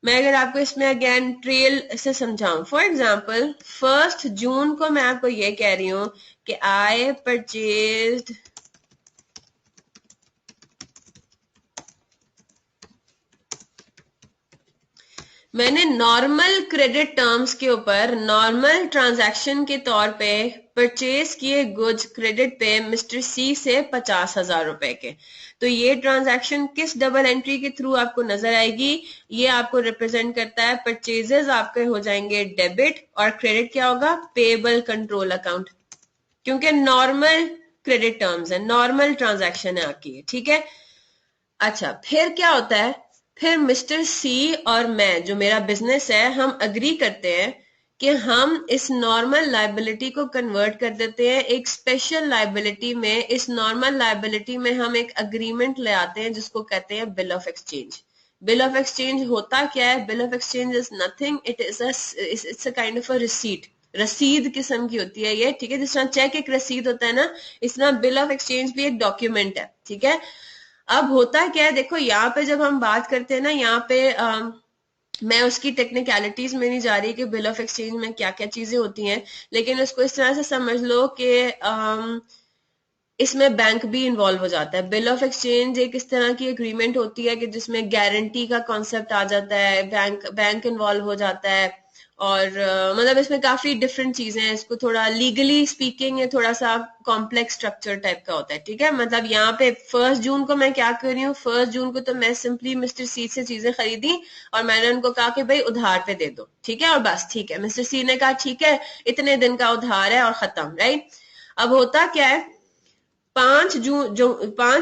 S1: मैं अगर आपको इसमें अगेन ट्रेल से समझाऊं, फॉर एग्जाम्पल 1 जून को मैं आपको ये कह रही हूं कि आई परचेज्ड मैंने नॉर्मल क्रेडिट टर्म्स के ऊपर नॉर्मल ट्रांजैक्शन के तौर पे परचेज किए गुड्स क्रेडिट पे मिस्टर सी से 50,000 रुपए के। तो ये ट्रांजैक्शन किस डबल एंट्री के थ्रू आपको नजर आएगी, ये आपको रिप्रेजेंट करता है, परचेजेस आपके हो जाएंगे डेबिट और क्रेडिट क्या होगा, पेएबल कंट्रोल अकाउंट, क्योंकि नॉर्मल क्रेडिट टर्म्स है, नॉर्मल ट्रांजैक्शन है आपकी, ठीक है। अच्छा, फिर क्या होता है, फिर मिस्टर सी और मैं, जो मेरा बिजनेस है, हम अग्री करते हैं कि हम इस नॉर्मल लाइबिलिटी को कन्वर्ट कर देते हैं एक स्पेशल लाइबिलिटी में। इस नॉर्मल लाइबिलिटी में हम एक अग्रीमेंट ले आते हैं जिसको कहते हैं bill of exchange, bill of exchange होता क्या है? Bill of exchange is nothing, it's a kind of a receipt, रसीद किस्म की होती है ये, ठीक है। जिस तरह चेक एक रसीद होता है ना, इस तरह बिल ऑफ एक्सचेंज भी एक डॉक्यूमेंट है, ठीक है। अब होता क्या है, देखो यहाँ पे जब हम बात करते हैं ना, यहाँ पे मैं उसकी टेक्निकलिटीज में नहीं जा रही कि बिल ऑफ एक्सचेंज में क्या क्या चीजें होती हैं, लेकिन उसको इस तरह से समझ लो कि इसमें बैंक भी इन्वॉल्व हो जाता है। बिल ऑफ एक्सचेंज एक इस तरह की एग्रीमेंट होती है कि जिसमें गारंटी का कॉन्सेप्ट आ जाता है, बैंक इन्वॉल्व हो जाता है, और मतलब इसमें काफी डिफरेंट चीजें हैं। इसको थोड़ा लीगली स्पीकिंग ये थोड़ा सा कॉम्प्लेक्स स्ट्रक्चर टाइप का होता है, ठीक है। मतलब यहाँ पे 1 जून को मैं क्या कर रही हूँ, 1 जून को तो मैं सिंपली मिस्टर सी से चीजें खरीदी और मैंने उनको कहा कि भाई उधार पे दे दो, ठीक है, और बस, ठीक है। मिस्टर सी ने कहा ठीक है, इतने दिन का उधार है और खत्म, राइट। अब होता क्या है, 5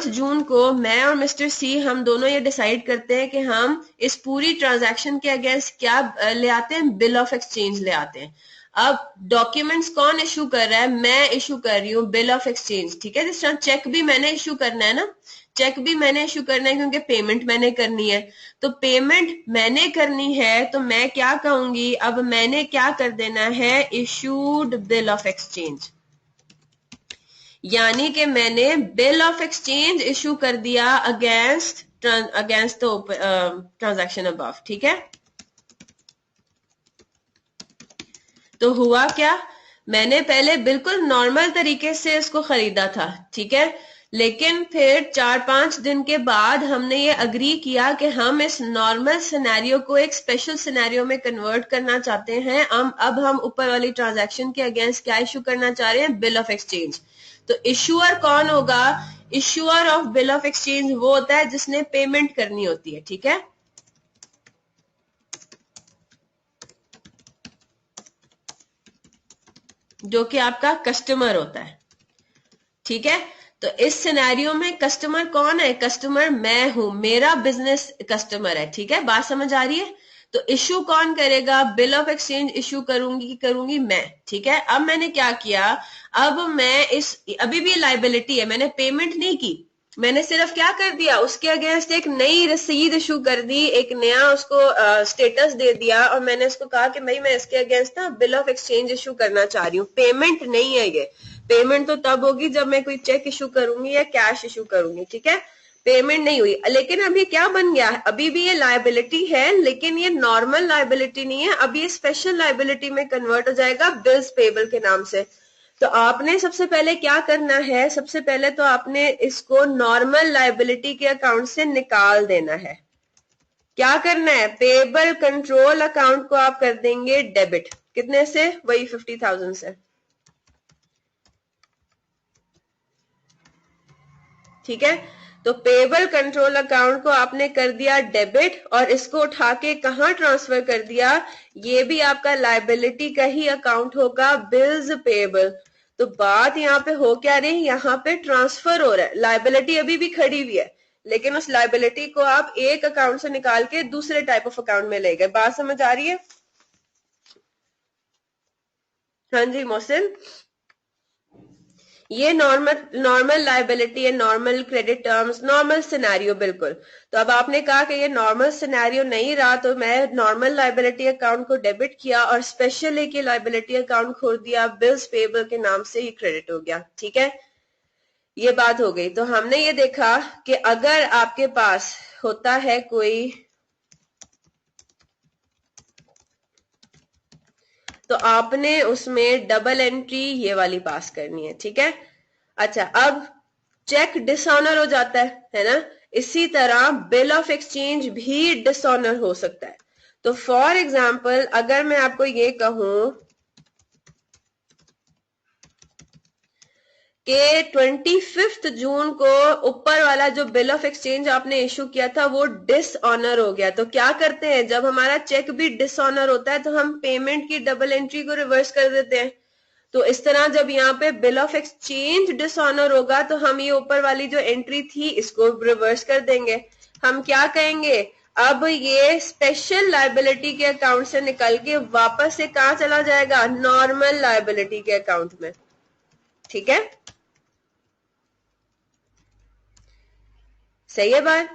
S1: जून को मैं और मिस्टर सी हम दोनों ये डिसाइड करते हैं कि हम इस पूरी ट्रांजैक्शन के अगेंस्ट क्या ले आते हैं, बिल ऑफ एक्सचेंज ले आते हैं। अब डॉक्यूमेंट्स कौन इशू कर रहा है? मैं इशू कर रही हूँ बिल ऑफ एक्सचेंज, ठीक है। जिस तरह चेक भी मैंने इशू करना है ना, चेक भी मैंने इशू करना है क्योंकि पेमेंट मैंने करनी है। तो पेमेंट मैंने करनी है तो मैं क्या कहूंगी, अब मैंने क्या कर देना है, इशूड बिल ऑफ एक्सचेंज, यानी कि मैंने बिल ऑफ एक्सचेंज इशू कर दिया अगेंस्ट द ट्रांजैक्शन अबव, ठीक है। तो हुआ क्या, मैंने पहले बिल्कुल नॉर्मल तरीके से इसको खरीदा था, ठीक है, लेकिन फिर 4-5 दिन के बाद हमने ये अग्री किया कि हम इस नॉर्मल सिनेरियो को एक स्पेशल सिनेरियो में कन्वर्ट करना चाहते हैं। अब हम ऊपर वाली ट्रांजैक्शन के अगेंस्ट क्या इशू करना चाह रहे हैं, बिल ऑफ एक्सचेंज। तो इशूअर कौन होगा, issuer of bill of exchange वो होता है जिसने पेमेंट करनी होती है, ठीक है। जो कि आपका कस्टमर होता है, ठीक है। तो इस सिनेरियो में कस्टमर कौन है, कस्टमर मैं हूं, मेरा बिजनेस कस्टमर है, ठीक है। बात समझ आ रही है? तो इशू कौन करेगा, बिल ऑफ एक्सचेंज इशू करूंगी मैं, ठीक है। अब मैंने क्या किया, अब मैं अभी भी लाइबिलिटी है, मैंने पेमेंट नहीं की, मैंने सिर्फ क्या कर दिया, उसके अगेंस्ट एक नई रसीद इशू कर दी, एक नया उसको स्टेटस दे दिया, और मैंने उसको कहा कि भाई मैं इसके अगेंस्ट ना बिल ऑफ एक्सचेंज इशू करना चाह रही हूँ। पेमेंट नहीं है ये, पेमेंट तो तब होगी जब मैं कोई चेक इशू करूंगी या कैश इशू करूंगी, ठीक है। पेमेंट नहीं हुई, लेकिन अभी क्या बन गया, अभी भी ये लायबिलिटी है, लेकिन ये नॉर्मल लायबिलिटी नहीं है, अभी ये स्पेशल लायबिलिटी में कन्वर्ट हो जाएगा बिल्स पेबल के नाम से। तो आपने सबसे पहले क्या करना है, सबसे पहले तो आपने इसको नॉर्मल लायबिलिटी के अकाउंट से निकाल देना है। क्या करना है, पेबल कंट्रोल अकाउंट को आप कर देंगे डेबिट, कितने से, वही 50,000 से, ठीक है। तो पेबल कंट्रोल अकाउंट को आपने कर दिया डेबिट, और इसको उठा के कहां ट्रांसफर कर दिया, ये भी आपका लायबिलिटी का ही अकाउंट होगा, बिल्स पेबल। तो बात यहाँ पे हो क्या रही, यहाँ पे ट्रांसफर हो रहा है, लायबिलिटी अभी भी खड़ी हुई है, लेकिन उस लायबिलिटी को आप एक अकाउंट से निकाल के दूसरे टाइप ऑफ अकाउंट में ले गए। बात समझ आ रही है? हाँ जी मोहसिन, ये नॉर्मल लायबिलिटी है, normal credit terms, normal scenario, बिल्कुल। तो अब आपने कहा कि ये नॉर्मल सिनेरियो नहीं रहा, तो मैं नॉर्मल लायबिलिटी अकाउंट को डेबिट किया और स्पेशल एक लायबिलिटी अकाउंट खोल दिया, बिल्स पेबल के नाम से ही क्रेडिट हो गया, ठीक है। ये बात हो गई। तो हमने ये देखा कि अगर आपके पास होता है कोई, तो आपने उसमें डबल एंट्री ये वाली पास करनी है, ठीक है। अच्छा, अब चेक डिसऑनर हो जाता है ना, इसी तरह बिल ऑफ एक्सचेंज भी डिसऑनर हो सकता है। तो फॉर एग्जाम्पल अगर मैं आपको ये कहूं कि 25 जून को ऊपर वाला जो बिल ऑफ एक्सचेंज आपने इशू किया था वो डिसऑनर हो गया, तो क्या करते हैं, जब हमारा चेक भी डिसऑनर होता है तो हम पेमेंट की डबल एंट्री को रिवर्स कर देते हैं। तो इस तरह जब यहाँ पे बिल ऑफ एक्सचेंज डिसऑनर होगा तो हम ये ऊपर वाली जो एंट्री थी इसको रिवर्स कर देंगे। हम क्या कहेंगे, अब ये स्पेशल लायबिलिटी के अकाउंट से निकल के वापस से कहां चला जाएगा, नॉर्मल लायबिलिटी के अकाउंट में, ठीक है। सही है बात?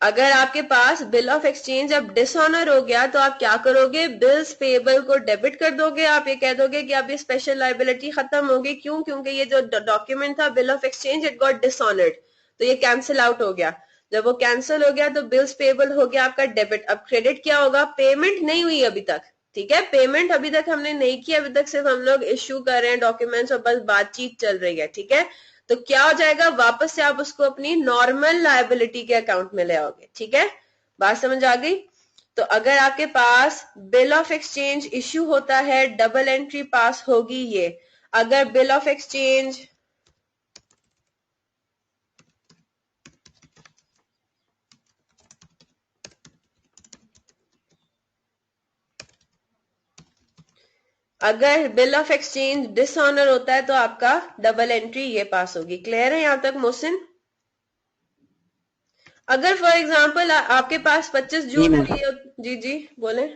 S1: अगर आपके पास बिल ऑफ एक्सचेंज अब डिसऑनर हो गया तो आप क्या करोगे, बिल्स पेबल को डेबिट कर दोगे। आप ये कह दोगे कि अब ये स्पेशल लाइबिलिटी खत्म होगी। क्यों? क्योंकि ये जो डॉक्यूमेंट था bill of exchange, it got dishonoured, तो ये कैंसिल आउट हो गया। जब वो कैंसिल हो गया तो बिल्स पेबल हो गया आपका डेबिट। अब क्रेडिट क्या होगा, पेमेंट नहीं हुई अभी तक, ठीक है, पेमेंट अभी तक हमने नहीं की, अभी तक सिर्फ हम लोग इश्यू कर रहे हैं डॉक्यूमेंट्स और बस बातचीत चल रही है, ठीक है। तो क्या हो जाएगा, वापस से आप उसको अपनी नॉर्मल लायबिलिटी के अकाउंट में ले आओगे, ठीक है। बात समझ आ गई? तो अगर आपके पास बिल ऑफ एक्सचेंज इश्यू होता है, डबल एंट्री पास होगी ये। अगर बिल ऑफ एक्सचेंज डिसऑनर होता है तो आपका डबल एंट्री ये पास होगी। क्लियर है यहां तक मोहसिन? अगर फॉर एग्जाम्पल आपके पास 25 जून को ये, जी जी बोले।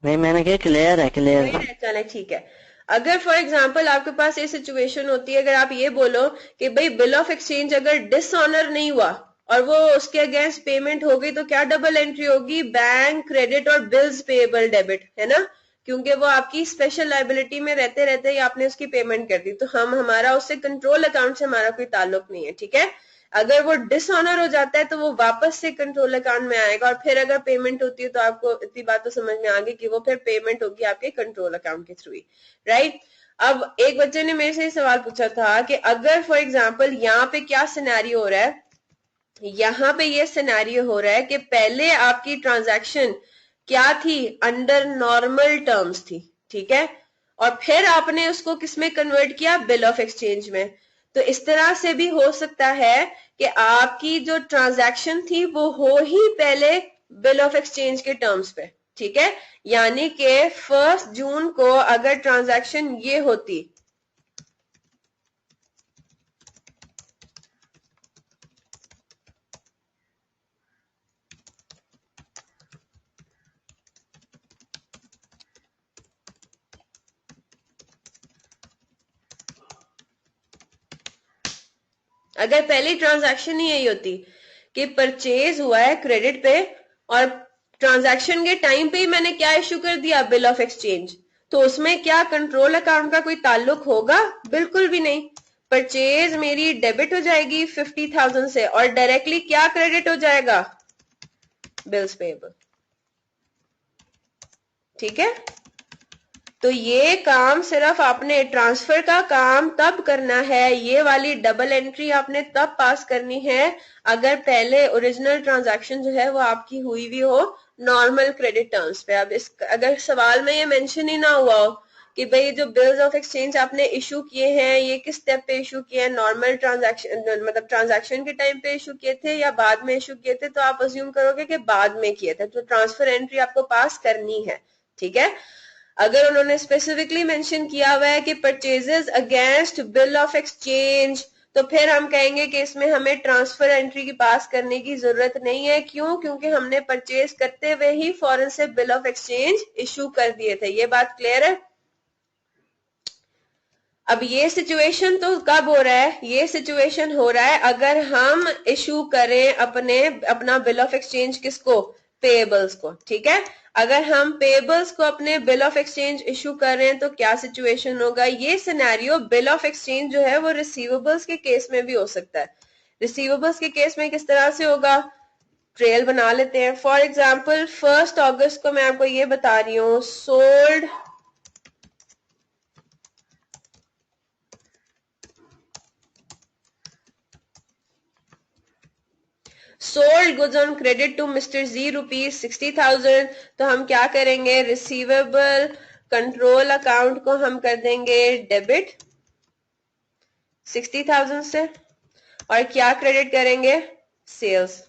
S2: नहीं, मैंने क्या, क्लियर है, क्लियर है।
S1: चले ठीक है। अगर फॉर एग्जाम्पल आपके पास ये सिचुएशन होती है, अगर आप ये बोलो कि भाई बिल ऑफ एक्सचेंज अगर डिसऑनर नहीं हुआ और वो उसके अगेंस्ट पेमेंट हो गई तो क्या डबल एंट्री होगी, बैंक क्रेडिट और बिल्स पेएबल डेबिट, है ना, क्योंकि वो आपकी स्पेशल लाइबिलिटी में रहते रहते ही आपने उसकी पेमेंट कर दी, तो हमारा उससे कंट्रोल अकाउंट से हमारा कोई ताल्लुक नहीं है, ठीक है। अगर वो डिसऑनर हो जाता है तो वो वापस से कंट्रोल अकाउंट में आएगा और फिर अगर पेमेंट होती है तो आपको इतनी बात तो समझ में आ गई कि वो फिर पेमेंट होगी आपके कंट्रोल अकाउंट के थ्रू, राइट। अब एक बच्चे ने मेरे से सवाल पूछा था कि अगर फॉर एग्जाम्पल यहाँ पे क्या सिनेरियो हो रहा है, यहाँ पे ये सिनेरियो हो रहा है कि पहले आपकी ट्रांजैक्शन क्या थी, अंडर नॉर्मल टर्म्स थी, ठीक है, और फिर आपने उसको किसमें कन्वर्ट किया, बिल ऑफ एक्सचेंज में। तो इस तरह से भी हो सकता है कि आपकी जो ट्रांजैक्शन थी वो हो ही पहले बिल ऑफ एक्सचेंज के टर्म्स पे, ठीक है। यानी कि 1 जून को अगर ट्रांजैक्शन ये होती, अगर पहली ट्रांजैक्शन ही यही होती कि परचेज हुआ है क्रेडिट पे और ट्रांजैक्शन के टाइम पे ही मैंने क्या इश्यू कर दिया, बिल ऑफ एक्सचेंज, तो उसमें क्या कंट्रोल अकाउंट का कोई ताल्लुक होगा? बिल्कुल भी नहीं। परचेज मेरी डेबिट हो जाएगी 50,000 से और डायरेक्टली क्या क्रेडिट हो जाएगा, बिल्स पेएबल, ठीक है। तो ये काम सिर्फ आपने ट्रांसफर का काम तब करना है, ये वाली डबल एंट्री आपने तब पास करनी है अगर पहले ओरिजिनल ट्रांजैक्शन जो है वो आपकी हुई भी हो नॉर्मल क्रेडिट टर्म्स पे। अब अगर सवाल में ये मेंशन ही ना हुआ हो कि भाई जो बिल्स ऑफ एक्सचेंज आपने इशू किए हैं ये किस स्टेप पे इशू किए हैं, नॉर्मल ट्रांजैक्शन मतलब ट्रांजैक्शन के टाइम पे इशू किए थे या बाद में इशू किए थे, तो आप अज्यूम करोगे कि बाद में किए थे, तो ट्रांसफर एंट्री आपको पास करनी है, ठीक है। अगर उन्होंने स्पेसिफिकली मेंशन किया हुआ है कि purchases against bill of exchange, तो फिर हम कहेंगे कि इसमें हमें ट्रांसफर एंट्री की पास करने की जरूरत नहीं है। क्यों? क्योंकि हमने परचेज करते हुए ही फौरन से बिल ऑफ एक्सचेंज इशू कर दिए थे। ये बात क्लियर है? अब ये सिचुएशन तो कब हो रहा है, ये सिचुएशन हो रहा है अगर हम इशू करें अपना बिल ऑफ एक्सचेंज किसको, पेएबल्स को, ठीक है। अगर हम पेएबल्स को अपने बिल ऑफ एक्सचेंज इशू कर रहे हैं तो क्या सिचुएशन होगा, ये सिनेरियो बिल ऑफ एक्सचेंज जो है वो रिसीवेबल्स के केस में भी हो सकता है। रिसीवेबल्स के केस में किस तरह से होगा, ट्रेल बना लेते हैं। फॉर एग्जाम्पल 1 अगस्त को मैं आपको ये बता रही हूँ, sold goods on credit to mister G ₹60,000, तो हम क्या करेंगे, रिसीवेबल कंट्रोल अकाउंट को हम कर देंगे डेबिट 60,000 से और क्या क्रेडिट करेंगे, सेल्स।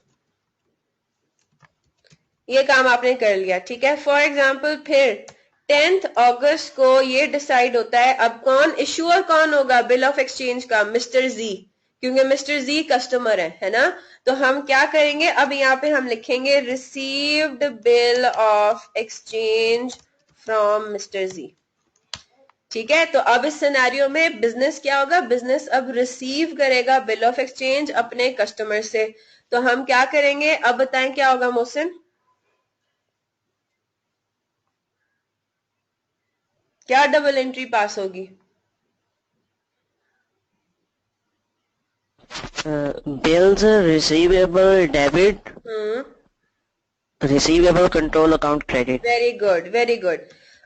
S1: ये काम आपने कर लिया, ठीक है। फॉर एग्जाम्पल फिर 10 अगस्त को ये डिसाइड होता है अब कौन इश्यूअर कौन होगा बिल ऑफ एक्सचेंज का, मिस्टर जी, क्योंकि मिस्टर जी कस्टमर है ना। तो हम क्या करेंगे, अब यहाँ पे हम लिखेंगे received bill of exchange from mister G, ठीक है, तो अब इस सिनेरियो में बिजनेस क्या होगा, बिजनेस अब रिसीव करेगा बिल ऑफ एक्सचेंज अपने कस्टमर से। तो हम क्या करेंगे, अब बताएं क्या होगा मोहसिन, क्या डबल एंट्री पास होगी?
S2: bills receivable debit, receivable control account credit.
S1: Very good very good.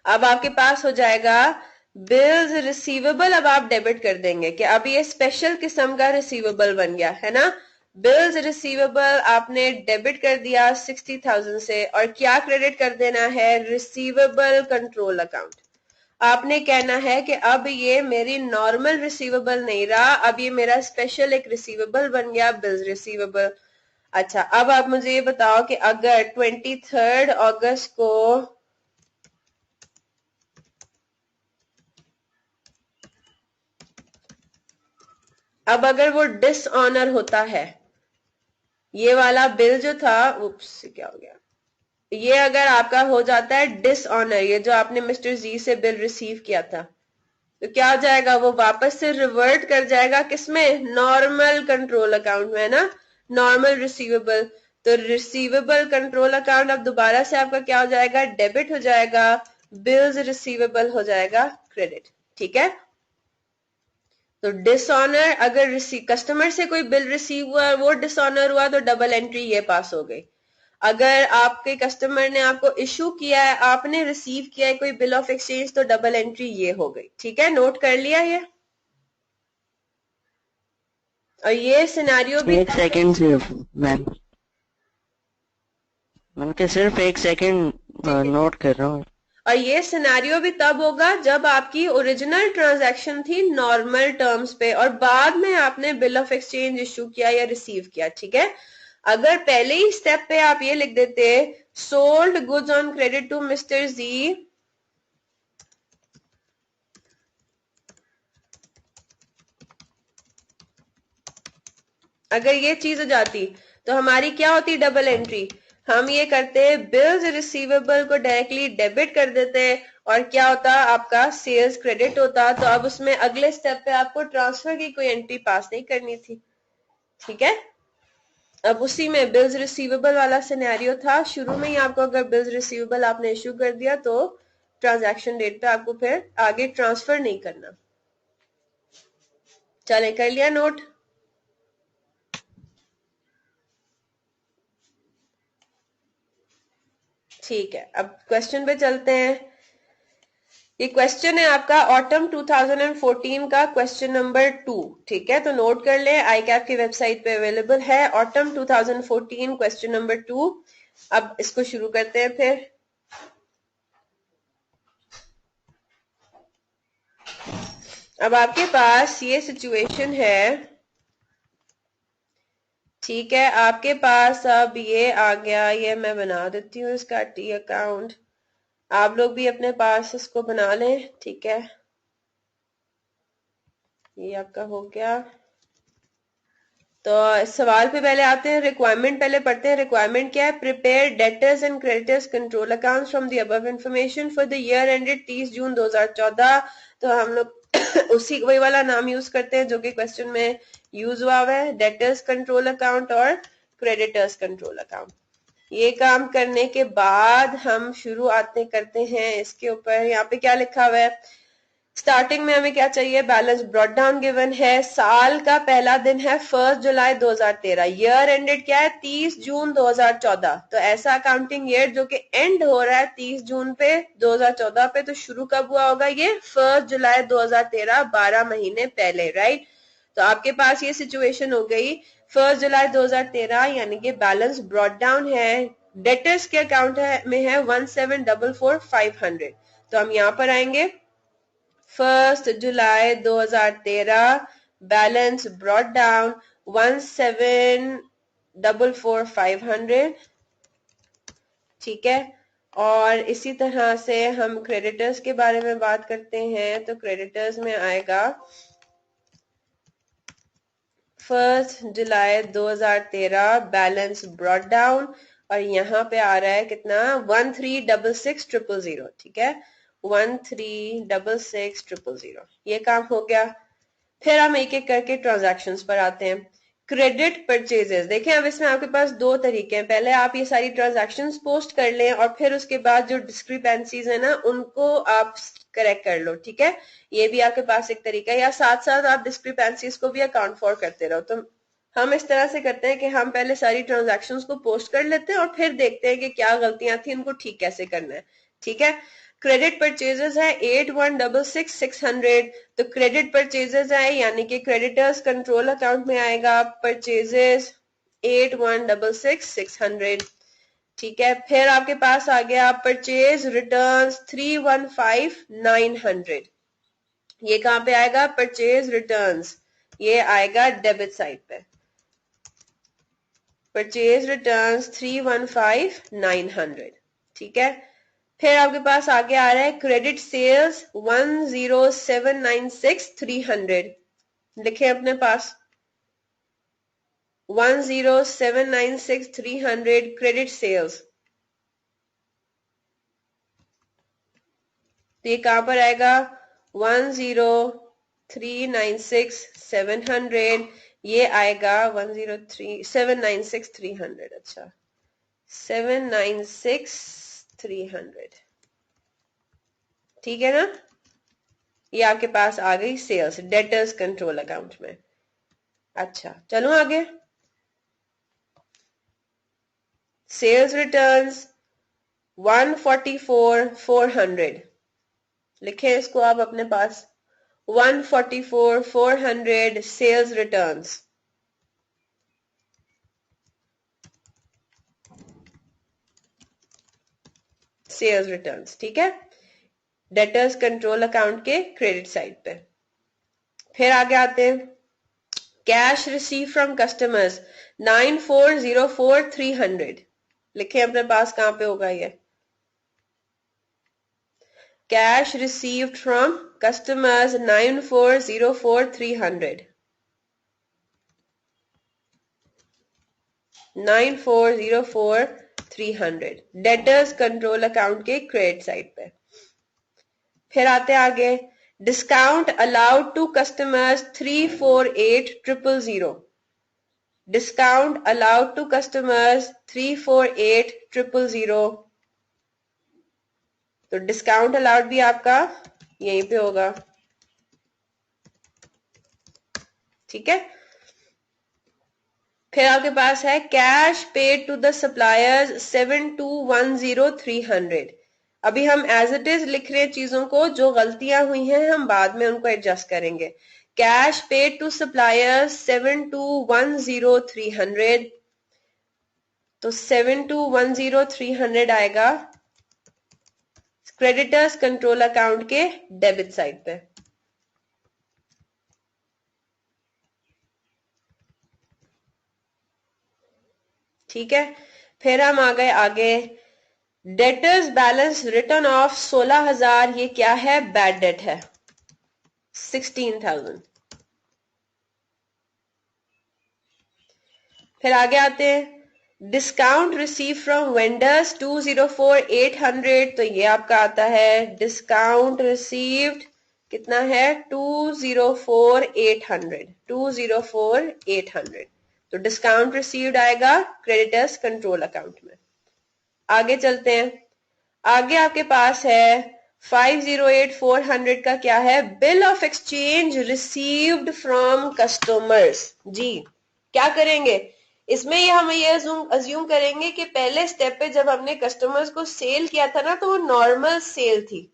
S1: अब आपके पास हो जाएगा बिल्स रिसीवेबल, अब आप डेबिट कर देंगे कि अब ये स्पेशल किस्म का रिसीवेबल बन गया है ना। बिल्स रिसीवेबल आपने डेबिट कर दिया 60,000 से, और क्या क्रेडिट कर देना है, रिसीवेबल कंट्रोल अकाउंट। आपने कहना है कि अब ये मेरी नॉर्मल रिसीवेबल नहीं रहा, अब ये मेरा स्पेशल एक रिसीवेबल बन गया, बिल्स रिसीवेबल। अच्छा, अब आप मुझे ये बताओ कि अगर 23 अगस्त को अब अगर वो डिसऑनर होता है, ये वाला बिल जो था, उप्स क्या हो गया, ये अगर आपका हो जाता है डिसऑनर, ये जो आपने मिस्टर जी से बिल रिसीव किया था, तो क्या हो जाएगा, वो वापस से रिवर्ट कर जाएगा किसमें, नॉर्मल कंट्रोल अकाउंट में, है ना, नॉर्मल रिसीवेबल। तो रिसीवेबल कंट्रोल अकाउंट अब दोबारा से आपका क्या हो जाएगा, डेबिट हो जाएगा, बिल्स रिसीवेबल हो जाएगा क्रेडिट। ठीक है, तो डिसऑनर, अगर कस्टमर से कोई बिल रिसीव हुआ वो डिसऑनर हुआ तो डबल एंट्री ये पास हो गई। अगर आपके कस्टमर ने आपको इशू किया है, आपने रिसीव किया है कोई बिल ऑफ एक्सचेंज, तो डबल एंट्री ये हो गई। ठीक है, नोट कर लिया ये। और ये सिनेरियो भी
S2: एक सेकंड सिर्फ मैम, मैम के सिर्फ एक सेकंड नोट कर रहा हूँ।
S1: और ये सिनेरियो भी तब होगा जब आपकी ओरिजिनल ट्रांजैक्शन थी नॉर्मल टर्म्स पे, और बाद में आपने बिल ऑफ एक्सचेंज इशू किया या रिसीव किया। ठीक है, अगर पहले ही स्टेप पे आप ये लिख देते, sold goods on credit to mister G, अगर ये चीज हो जाती तो हमारी क्या होती, डबल एंट्री। हम ये करते हैं बिल्स रिसीवेबल को डायरेक्टली डेबिट कर देते, और क्या होता, आपका सेल्स क्रेडिट होता। तो अब उसमें अगले स्टेप पे आपको ट्रांसफर की कोई एंट्री पास नहीं करनी थी। ठीक है, अब उसी में बिल्स रिसीवेबल वाला सिनेरियो था, शुरू में ही आपको अगर बिल्स रिसीवेबल आपने इश्यू कर दिया तो ट्रांजैक्शन डेट पे आपको फिर आगे ट्रांसफर नहीं करना। चले, कर लिया नोट। ठीक है, अब क्वेश्चन पे चलते हैं। ये क्वेश्चन है आपका ऑटम 2014 का क्वेश्चन नंबर 2। ठीक है, तो नोट कर ले, आई कैप की वेबसाइट पे अवेलेबल है ऑटम 2014 क्वेश्चन नंबर 2। अब इसको शुरू करते हैं फिर। अब आपके पास ये सिचुएशन है, ठीक है, आपके पास अब ये आ गया, ये मैं बना देती हूँ इसका टी अकाउंट, आप लोग भी अपने पास इसको बना लें। ठीक है, ये आपका हो गया। तो इस सवाल पे पहले आते हैं, रिक्वायरमेंट पहले पढ़ते हैं। रिक्वायरमेंट क्या है, prepare debtors and creditors control accounts from the above information for the year ended 30 जून 2014। तो हम लोग उसी वही वाला नाम यूज करते हैं जो कि क्वेश्चन में यूज हुआ है, डेटर्स कंट्रोल अकाउंट और क्रेडिटर्स कंट्रोल अकाउंट। ये काम करने के बाद हम शुरू करते हैं इसके ऊपर। यहाँ पे क्या लिखा हुआ है, स्टार्टिंग में हमें क्या चाहिए, बैलेंस ब्रॉट डाउन गिवन है, साल का पहला दिन है 1 जुलाई 2013, ईयर एंडेड क्या है 30 जून 2014। तो ऐसा अकाउंटिंग ईयर जो कि एंड हो रहा है 30 जून पे 2014 पे, तो शुरू कब हुआ होगा, ये 1 जुलाई 2013, 12 महीने पहले, राइट। तो आपके पास ये सिचुएशन हो गई 1 जुलाई 2013, यानी कि बैलेंस ब्रॉट डाउन है, डेटर्स के अकाउंट में है 1744,500। तो हम यहां पर आएंगे 1 जुलाई 2013, बैलेंस ब्रॉट डाउन 1744,500। ठीक है, और इसी तरह से हम क्रेडिटर्स के बारे में बात करते हैं। तो क्रेडिटर्स में आएगा 1 जुलाई 2013, बैलेंस ब्रॉट डाउन, और यहाँ पे आ रहा है कितना, 1366,000। ठीक है, 136600। ये काम हो गया। फिर हम एक एक करके ट्रांजैक्शंस पर आते हैं। क्रेडिट परचेजेस, देखें अब इसमें आपके पास दो तरीके हैं। पहले आप ये सारी ट्रांजैक्शंस पोस्ट कर लें और फिर उसके बाद जो डिस्क्रिपेंसीज है ना उनको आप करेक्ट कर लो, ठीक है। ये भी आपके पास एक तरीका है, या साथ साथ आप डिस्क्रिपेंसीज को भी अकाउंट फॉर करते रहो। तो हम इस तरह से करते हैं कि हम पहले सारी ट्रांजैक्शंस को पोस्ट कर लेते हैं और फिर देखते हैं कि क्या गलतियां थी, उनको ठीक कैसे करना है, ठीक है। क्रेडिट परचेजेस है 8166,600, तो क्रेडिट परचेजेस है यानी कि क्रेडिटर्स कंट्रोल अकाउंट में आएगा परचेजेस 8166,600, ठीक है। फिर आपके पास आ गया परचेज रिटर्न्स 315,900। ये कहां पे आएगा? परचेज रिटर्न्स, ये आएगा डेबिट साइड पे। परचेज रिटर्न्स 315,900, ठीक है। फिर आपके पास आगे आ रहा है क्रेडिट सेल्स 10796,300। लिखे अपने पास 10796,300 क्रेडिट सेल्स। तो ये कहां पर आएगा? 10396,700, ये आएगा 103,796,300। अच्छा 796,300, ठीक है ना। ये आपके पास आ गई सेल्स डेटर्स कंट्रोल अकाउंट में। अच्छा चलो आगे। सेल्स रिटर्न्स 144,400, लिखे इसको आप अपने पास 144,400 सेल्स रिटर्न्स। सेल्स रिटर्न्स, ठीक है, डेटर्स कंट्रोल अकाउंट के क्रेडिट साइड पे। फिर आगे आते हैं कैश रिसीव फ्रॉम कस्टमर्स 9404,300, लिखे अपने पास कहां पे होगा ये? Cash received from customers 9404,300, 9404,300 debtors control account के क्रेडिट साइड पे। फिर आते आगे discount allowed to customers 348,000, discount allowed to customers 348,000। तो डिस्काउंट अलाउड भी आपका यहीं पे होगा, ठीक है। फिर आपके पास है cash paid to the suppliers 7210,300। अभी हम एज इट इज लिख रहे हैं चीजों को, जो गलतियां हुई हैं हम बाद में उनको एडजस्ट करेंगे। कैश पेड टू सप्लायर्स 7210,300, तो 7210,300 आएगा क्रेडिटर्स कंट्रोल अकाउंट के डेबिट साइड पे। ठीक है। फिर हम आ गए आगे डेटर्स बैलेंस रिटर्न ऑफ 16,000, ये क्या है? बैड डेट है 16,000। फिर आगे आते हैं डिस्काउंट रिसीव फ्रॉम वेंडर्स 204,800, तो ये आपका आता है डिस्काउंट रिसीव्ड कितना है? 204,800, 204,800। तो डिस्काउंट रिसीव्ड आएगा क्रेडिटर्स कंट्रोल अकाउंट में। आगे चलते हैं। आगे आपके पास है 508,400 का क्या है? Bill of exchange received from customers. जी क्या करेंगे इसमें? ये हम ये अज्यूम करेंगे कि पहले स्टेप पे जब हमने कस्टमर्स को सेल किया था ना, तो वो नॉर्मल सेल थी।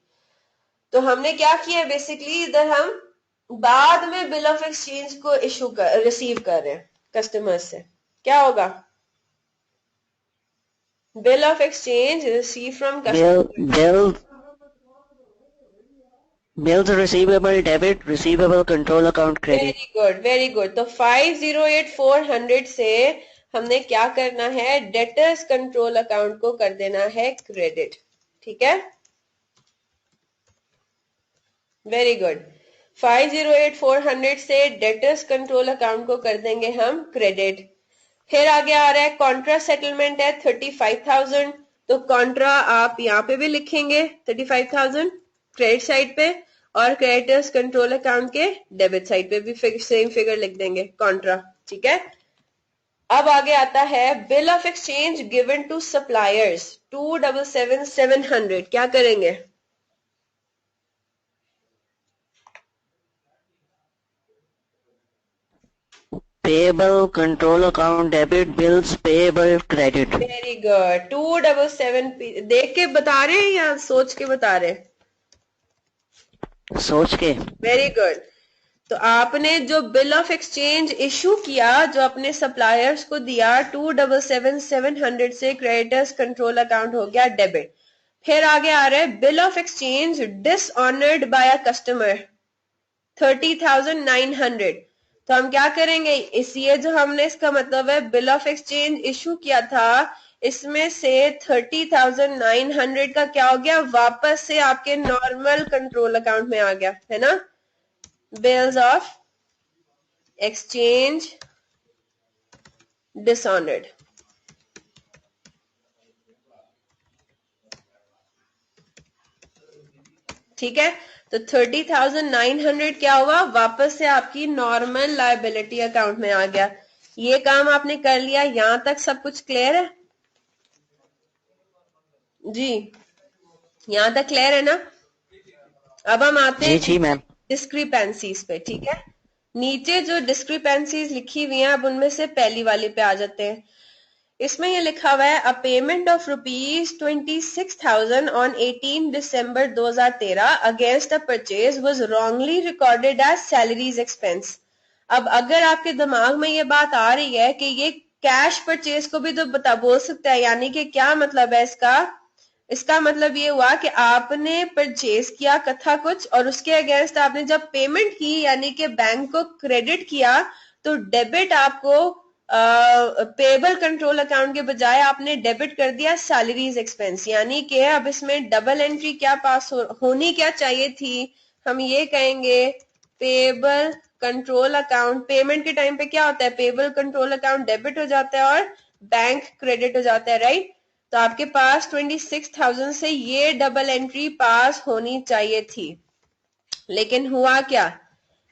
S1: तो हमने क्या किया बेसिकली, इधर हम बाद में बिल ऑफ एक्सचेंज को रिसीव कर रहे हैं कस्टमर्स से। क्या होगा? Bill of exchange receive from customer,
S2: Bills receivable debit, receivable control account credit.
S1: Very good very good. तो 508,400 से हमने क्या करना है? डेटर्स कंट्रोल अकाउंट को कर देना है क्रेडिट, ठीक है। Very good. 508,400 से डेटर्स कंट्रोल अकाउंट को कर देंगे हम क्रेडिट। फिर आगे आ रहा है कॉन्ट्रा सेटलमेंट है 35,000, तो कॉन्ट्रा आप यहां पे भी लिखेंगे 35,000। क्रेडिट साइड पे, और क्रेडिटर्स कंट्रोल अकाउंट के डेबिट साइड पे भी सेम फिगर लिख देंगे, कॉन्ट्रा। ठीक है, अब आगे आता है bill of exchange given to suppliers 277,700। क्या करेंगे?
S2: Payable control account debit, bills payable credit.
S1: Very good. 277 देख के बता रहे हैं या सोच के बता रहे हैं?
S2: सोच के।
S1: Very good. तो आपने जो बिल ऑफ एक्सचेंज इशू किया, जो अपने सप्लायर्स को दिया, 277,700 से क्रेडिटर्स कंट्रोल अकाउंट हो गया डेबिट। फिर आगे आ रहा है bill of exchange dishonoured by a customer 30,900। तो हम क्या करेंगे, इस ये जो हमने इसका मतलब है बिल ऑफ एक्सचेंज इशू किया था, इसमें से 30,900 का क्या हो गया, वापस से आपके नॉर्मल कंट्रोल अकाउंट में आ गया, है ना। Bills of exchange dishonoured. ठीक है, तो 30,900 क्या हुआ, वापस से आपकी नॉर्मल लायबिलिटी अकाउंट में आ गया। ये काम आपने कर लिया, यहां तक सब कुछ क्लियर है जी? यहां तक क्लियर है ना? अब हम आते हैं
S2: जी मैम।
S1: डिस्क्रिपेंसीज पे। ठीक है, नीचे जो डिस्क्रिपेंसीज लिखी हुई हैं, अब उनमें से पहली वाली पे आ जाते हैं। इसमें ये लिखा हुआ है a payment of ₹26,000 on 18 December 2013 against a purchase was wrongly recorded as salaries expense. अब अगर आपके दिमाग में ये बात आ रही है कि ये कैश परचेज को भी तो बोल सकता है, यानी कि क्या मतलब है इसका? इसका मतलब ये हुआ कि आपने परचेज किया कथा कुछ, और उसके अगेंस्ट आपने जब पेमेंट की, यानी कि बैंक को क्रेडिट किया, तो डेबिट आपको पेबल कंट्रोल अकाउंट के बजाय आपने डेबिट कर दिया सैलरीज एक्सपेंस। यानी कि अब इसमें डबल एंट्री क्या पास होनी क्या चाहिए थी, हम ये कहेंगे पेबल कंट्रोल अकाउंट। पेमेंट के टाइम पे क्या होता है, पेबल कंट्रोल अकाउंट डेबिट हो जाता है और बैंक क्रेडिट हो जाता है, राइट। तो आपके पास 26,000 से ये डबल एंट्री पास होनी चाहिए थी, लेकिन हुआ क्या,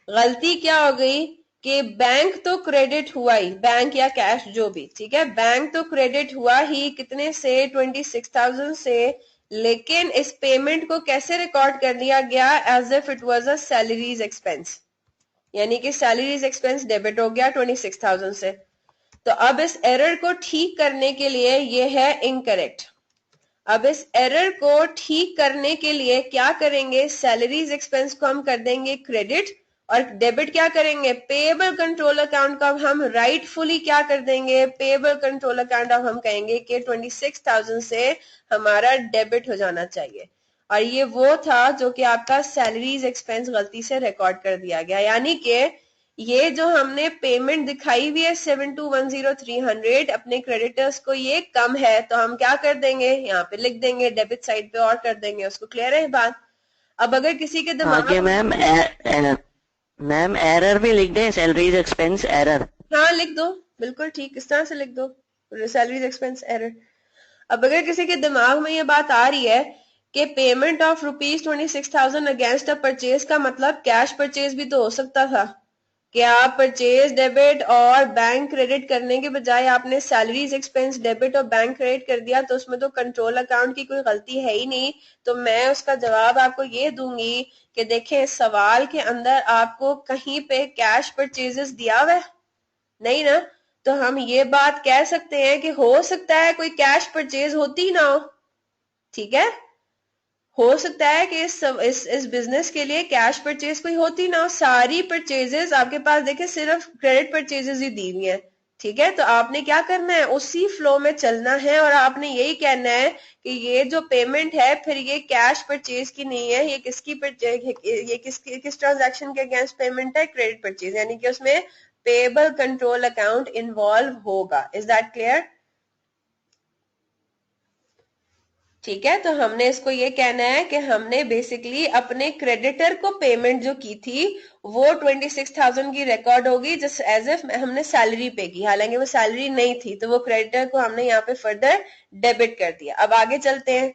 S1: गलती क्या हो गई कि बैंक तो क्रेडिट हुआ ही, बैंक या कैश जो भी, ठीक है, बैंक तो क्रेडिट हुआ ही कितने से, 26,000 से, लेकिन इस पेमेंट को कैसे रिकॉर्ड कर दिया गया, as if it was a salaries expense, यानी कि सैलरीज एक्सपेंस डेबिट हो गया 26,000 से। तो अब इस एरर को ठीक करने के लिए, ये है इनकरेक्ट, अब इस एरर को ठीक करने के लिए क्या करेंगे, सैलरीज एक्सपेंस को हम कर देंगे क्रेडिट, और डेबिट क्या करेंगे, पेएबल कंट्रोल अकाउंट को अब हम राइटफुली क्या कर देंगे, पेएबल कंट्रोल अकाउंट अब हम कहेंगे कि 26,000 से हमारा डेबिट हो जाना चाहिए। और ये वो था जो कि आपका सैलरीज एक्सपेंस गलती से रिकॉर्ड कर दिया गया, यानी कि ये जो हमने पेमेंट दिखाई हुई है 7210,300 अपने क्रेडिटर्स को, ये कम है, तो हम क्या कर देंगे, यहाँ पे लिख देंगे डेबिट साइड पे और कर देंगे उसको। क्लियर है बात? अब अगर किसी के दिमाग
S2: आगे मैम मैम एरर भी लिख दें, सैलरीज एक्सपेंस एरर।
S1: हाँ लिख दो, बिल्कुल ठीक, इस तरह से लिख दो, सैलरीज एक्सपेंस एरर। अब अगर किसी के दिमाग में ये बात आ रही है कि payment of ₹26,000 against a purchase का मतलब कैश परचेज भी तो हो सकता था, कि आप परचेज डेबिट और बैंक क्रेडिट करने के बजाय आपने सैलरीज एक्सपेंस डेबिट और बैंक क्रेडिट कर दिया, तो उसमें तो कंट्रोल अकाउंट की कोई गलती है ही नहीं। तो मैं उसका जवाब आपको ये दूंगी कि देखें, सवाल के अंदर आपको कहीं पे कैश परचेजेस दिया हुआ है नहीं ना, तो हम ये बात कह सकते हैं कि हो सकता है कोई कैश परचेज होती ही ना हो। ठीक है, हो सकता है कि इस बिजनेस के लिए कैश परचेज कोई होती ना हो, सारी परचेजेस आपके पास देखे सिर्फ क्रेडिट परचेजेस ही दी हुई है। ठीक है, तो आपने क्या करना है, उसी फ्लो में चलना है, और आपने यही कहना है कि ये जो पेमेंट है फिर ये कैश परचेज की नहीं है, ये किसकी ये किस ट्रांजैक्शन के अगेंस्ट पेमेंट है, क्रेडिट परचेज, यानी कि उसमें पेएबल कंट्रोल अकाउंट इन्वॉल्व होगा। Is that clear? ठीक है, तो हमने इसको ये कहना है कि हमने बेसिकली अपने क्रेडिटर को पेमेंट जो की थी वो 26,000 की रिकॉर्ड होगी, जस्ट एज इफ हमने सैलरी पे की, हालांकि वो सैलरी नहीं थी, तो वो क्रेडिटर को हमने यहाँ पे फर्दर डेबिट कर दिया। अब आगे चलते हैं।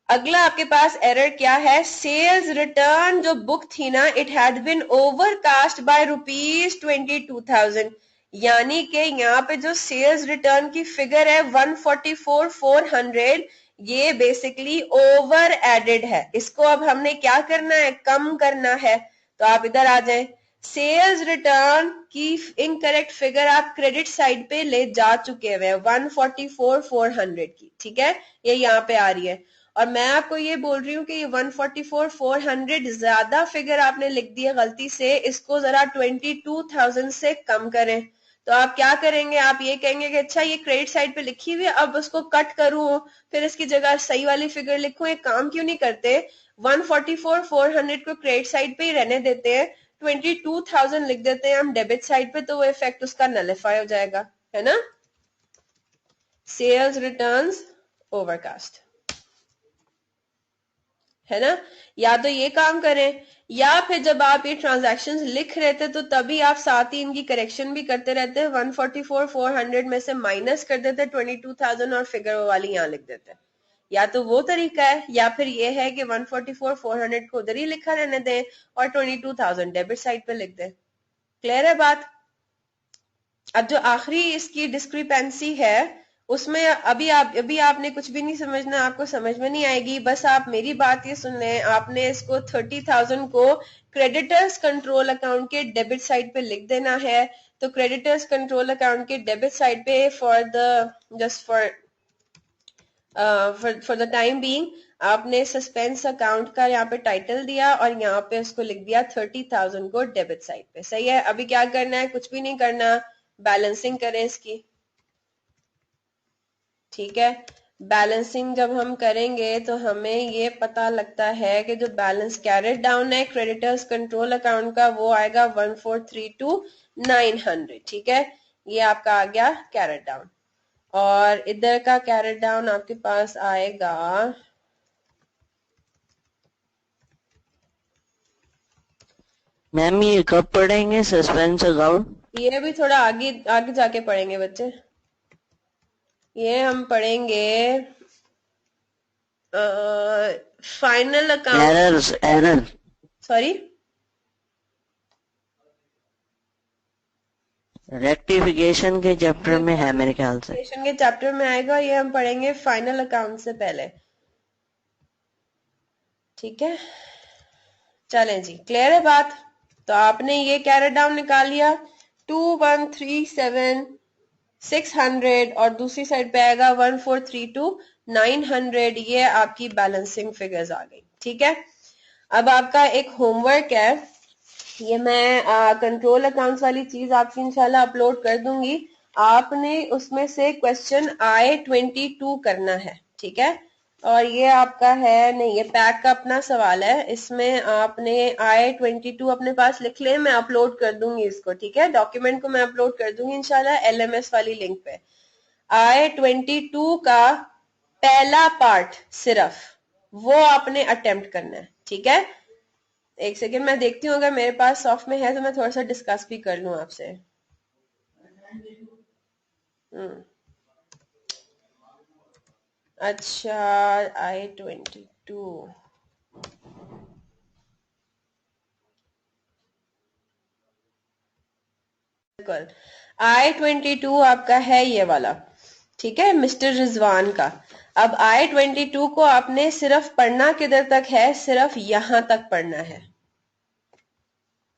S1: अगला आपके पास एरर क्या है, सेल्स रिटर्न जो बुक थी ना, it had been overcast by ₹22,000, यानी कि यहाँ पे जो सेल्स रिटर्न की फिगर है 144,400, ये बेसिकली ओवर एडेड है। इसको अब हमने क्या करना है, कम करना है। तो आप इधर आ जाएं, सेल्स रिटर्न की इनकरेक्ट फिगर आप क्रेडिट साइड पे ले जा चुके हुए हैं 144,400 की, ठीक है, ये यहाँ पे आ रही है। और मैं आपको ये बोल रही हूँ कि ये 144,400 ज्यादा फिगर आपने लिख दी है गलती से, इसको जरा 22,000 से कम करें। तो आप क्या करेंगे, आप ये कहेंगे कि अच्छा ये क्रेडिट साइड पे लिखी हुई है, अब उसको कट करूं फिर इसकी जगह सही वाली फिगर लिखूं, ये काम क्यों नहीं करते। 144,400 को क्रेडिट साइड पे ही रहने देते हैं, 22,000 लिख देते हैं हम डेबिट साइड पे, तो वो इफेक्ट उसका नलिफाई हो जाएगा, है ना। सेल्स रिटर्न्स ओवरकास्ट, है ना। या तो ये काम करें, या फिर जब आप ये ट्रांजैक्शंस लिख रहे थे तो तभी आप साथ ही इनकी करेक्शन भी करते रहते हैं, 144,400 में से माइनस कर देते 22,000 और फिगर वो वाली यहाँ लिख देते हैं। या तो वो तरीका है, या फिर ये है कि 144,400 को उधर ही लिखा रहने दें और 22,000 डेबिट साइड पे लिख दें। क्लियर है बात। अब जो आखिरी इसकी डिस्क्रिपेंसी है उसमें अभी आपने कुछ भी नहीं समझना, आपको समझ में नहीं आएगी, बस आप मेरी बात ये सुन लें। आपने इसको 30,000 को क्रेडिटर्स कंट्रोल अकाउंट के डेबिट साइड पे लिख देना है। तो क्रेडिटर्स कंट्रोल अकाउंट के डेबिट साइड पे फॉर द टाइम बीइंग आपने सस्पेंस अकाउंट का यहाँ पे टाइटल दिया और यहाँ पे उसको लिख दिया 30,000 को डेबिट साइड पे। सही है। अभी क्या करना है, कुछ भी नहीं करना, बैलेंसिंग करें इसकी, ठीक है। बैलेंसिंग जब हम करेंगे तो हमें ये पता लगता है कि जो बैलेंस कैरेट डाउन है क्रेडिटर्स कंट्रोल अकाउंट का वो आएगा 1,432,900, ठीक है। ये आपका आ गया कैरेट डाउन, और इधर का कैरेट डाउन आपके पास आएगा
S2: मैम ये कब पढ़ेंगे सस्पेंस अकाउंट?
S1: ये भी थोड़ा आगे आगे जाके पढ़ेंगे बच्चे, ये हम पढ़ेंगे final account,
S2: error
S1: sorry
S2: rectification के चैप्टर में है मेरे ख्याल से।
S1: के चैप्टर में आएगा, ये हम पढ़ेंगे फाइनल अकाउंट से पहले, ठीक है। चलें जी, क्लियर है बात। तो आपने ये कैरेट डाउन निकाल लिया 2137,600 और दूसरी साइड पे आएगा 1,432,900, ये आपकी बैलेंसिंग फिगर्स आ गई, ठीक है। अब आपका एक होमवर्क है, ये मैं कंट्रोल अकाउंट्स वाली चीज आपकी इंशाल्लाह अपलोड कर दूंगी। आपने उसमें से क्वेश्चन I-22 करना है, ठीक है। और ये आपका है नहीं, ये पैक का अपना सवाल है, इसमें आपने I-22 अपने पास लिख ले, मैं अपलोड कर दूंगी इसको, ठीक है। डॉक्यूमेंट को मैं अपलोड कर दूंगी इंशाल्लाह LMS वाली लिंक पे। I-22 का पहला पार्ट सिर्फ वो आपने अटेम्प्ट करना है, ठीक है। एक सेकेंड मैं देखती हूँ, अगर मेरे पास सॉफ्ट में है तो मैं थोड़ा सा डिस्कस भी कर लूँ आपसे। अच्छा, I-22 I-22 आपका है ये वाला, ठीक है, मिस्टर रिजवान का। अब I-22 को आपने सिर्फ पढ़ना किधर तक है, सिर्फ यहां तक पढ़ना है,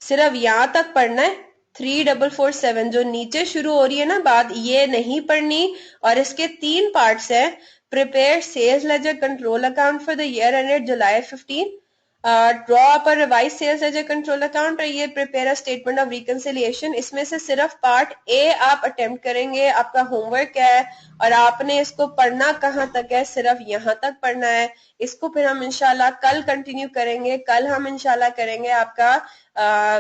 S1: सिर्फ यहां तक पढ़ना है। 3447 जो नीचे शुरू हो रही है ना बात, ये नहीं पढ़नी। और इसके 3 पार्ट्स हैं, prepare sales ledger control account for the year ended July 15, draw up a revise sales ledger control account, और ये prepare a statement of reconciliation. इसमें से सिर्फ पार्ट ए आप अटेम्प्ट करेंगे, आपका होमवर्क है, और आपने इसको पढ़ना कहां तक है, सिर्फ यहां तक पढ़ना है। इसको फिर हम इंशाल्लाह कल कंटिन्यू करेंगे। कल हम इंशाल्लाह करेंगे आपका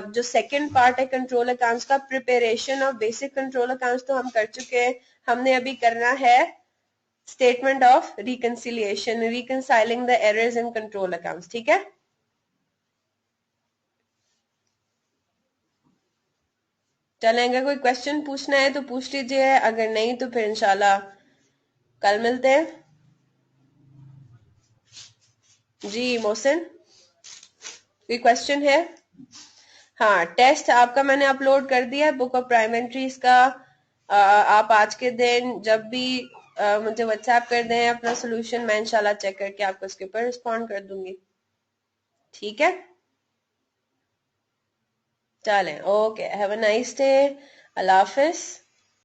S1: जो सेकंड पार्ट है कंट्रोल अकाउंट्स का, preparation of basic control accounts तो हम कर चुके हैं, हमने अभी करना है statement of reconciliation, reconciling the errors in control accounts, ठीक है। चलेंगे, कोई क्वेश्चन पूछना है तो पूछ लीजिए, अगर नहीं तो फिर इंशाल्लाह कल मिलते हैं। जी मोहसिन, कोई क्वेश्चन है? हाँ, टेस्ट आपका मैंने अपलोड कर दिया है बुक ऑफ प्राइम एंट्रीज का। आप आज के दिन जब भी मुझे व्हाट्सएप कर दें अपना सोल्यूशन, मैं इंशाल्लाह चेक करके आपको इसके ऊपर रिस्पॉन्ड कर दूंगी। ठीक है, चलें, okay, have a nice day, Allah Hafiz.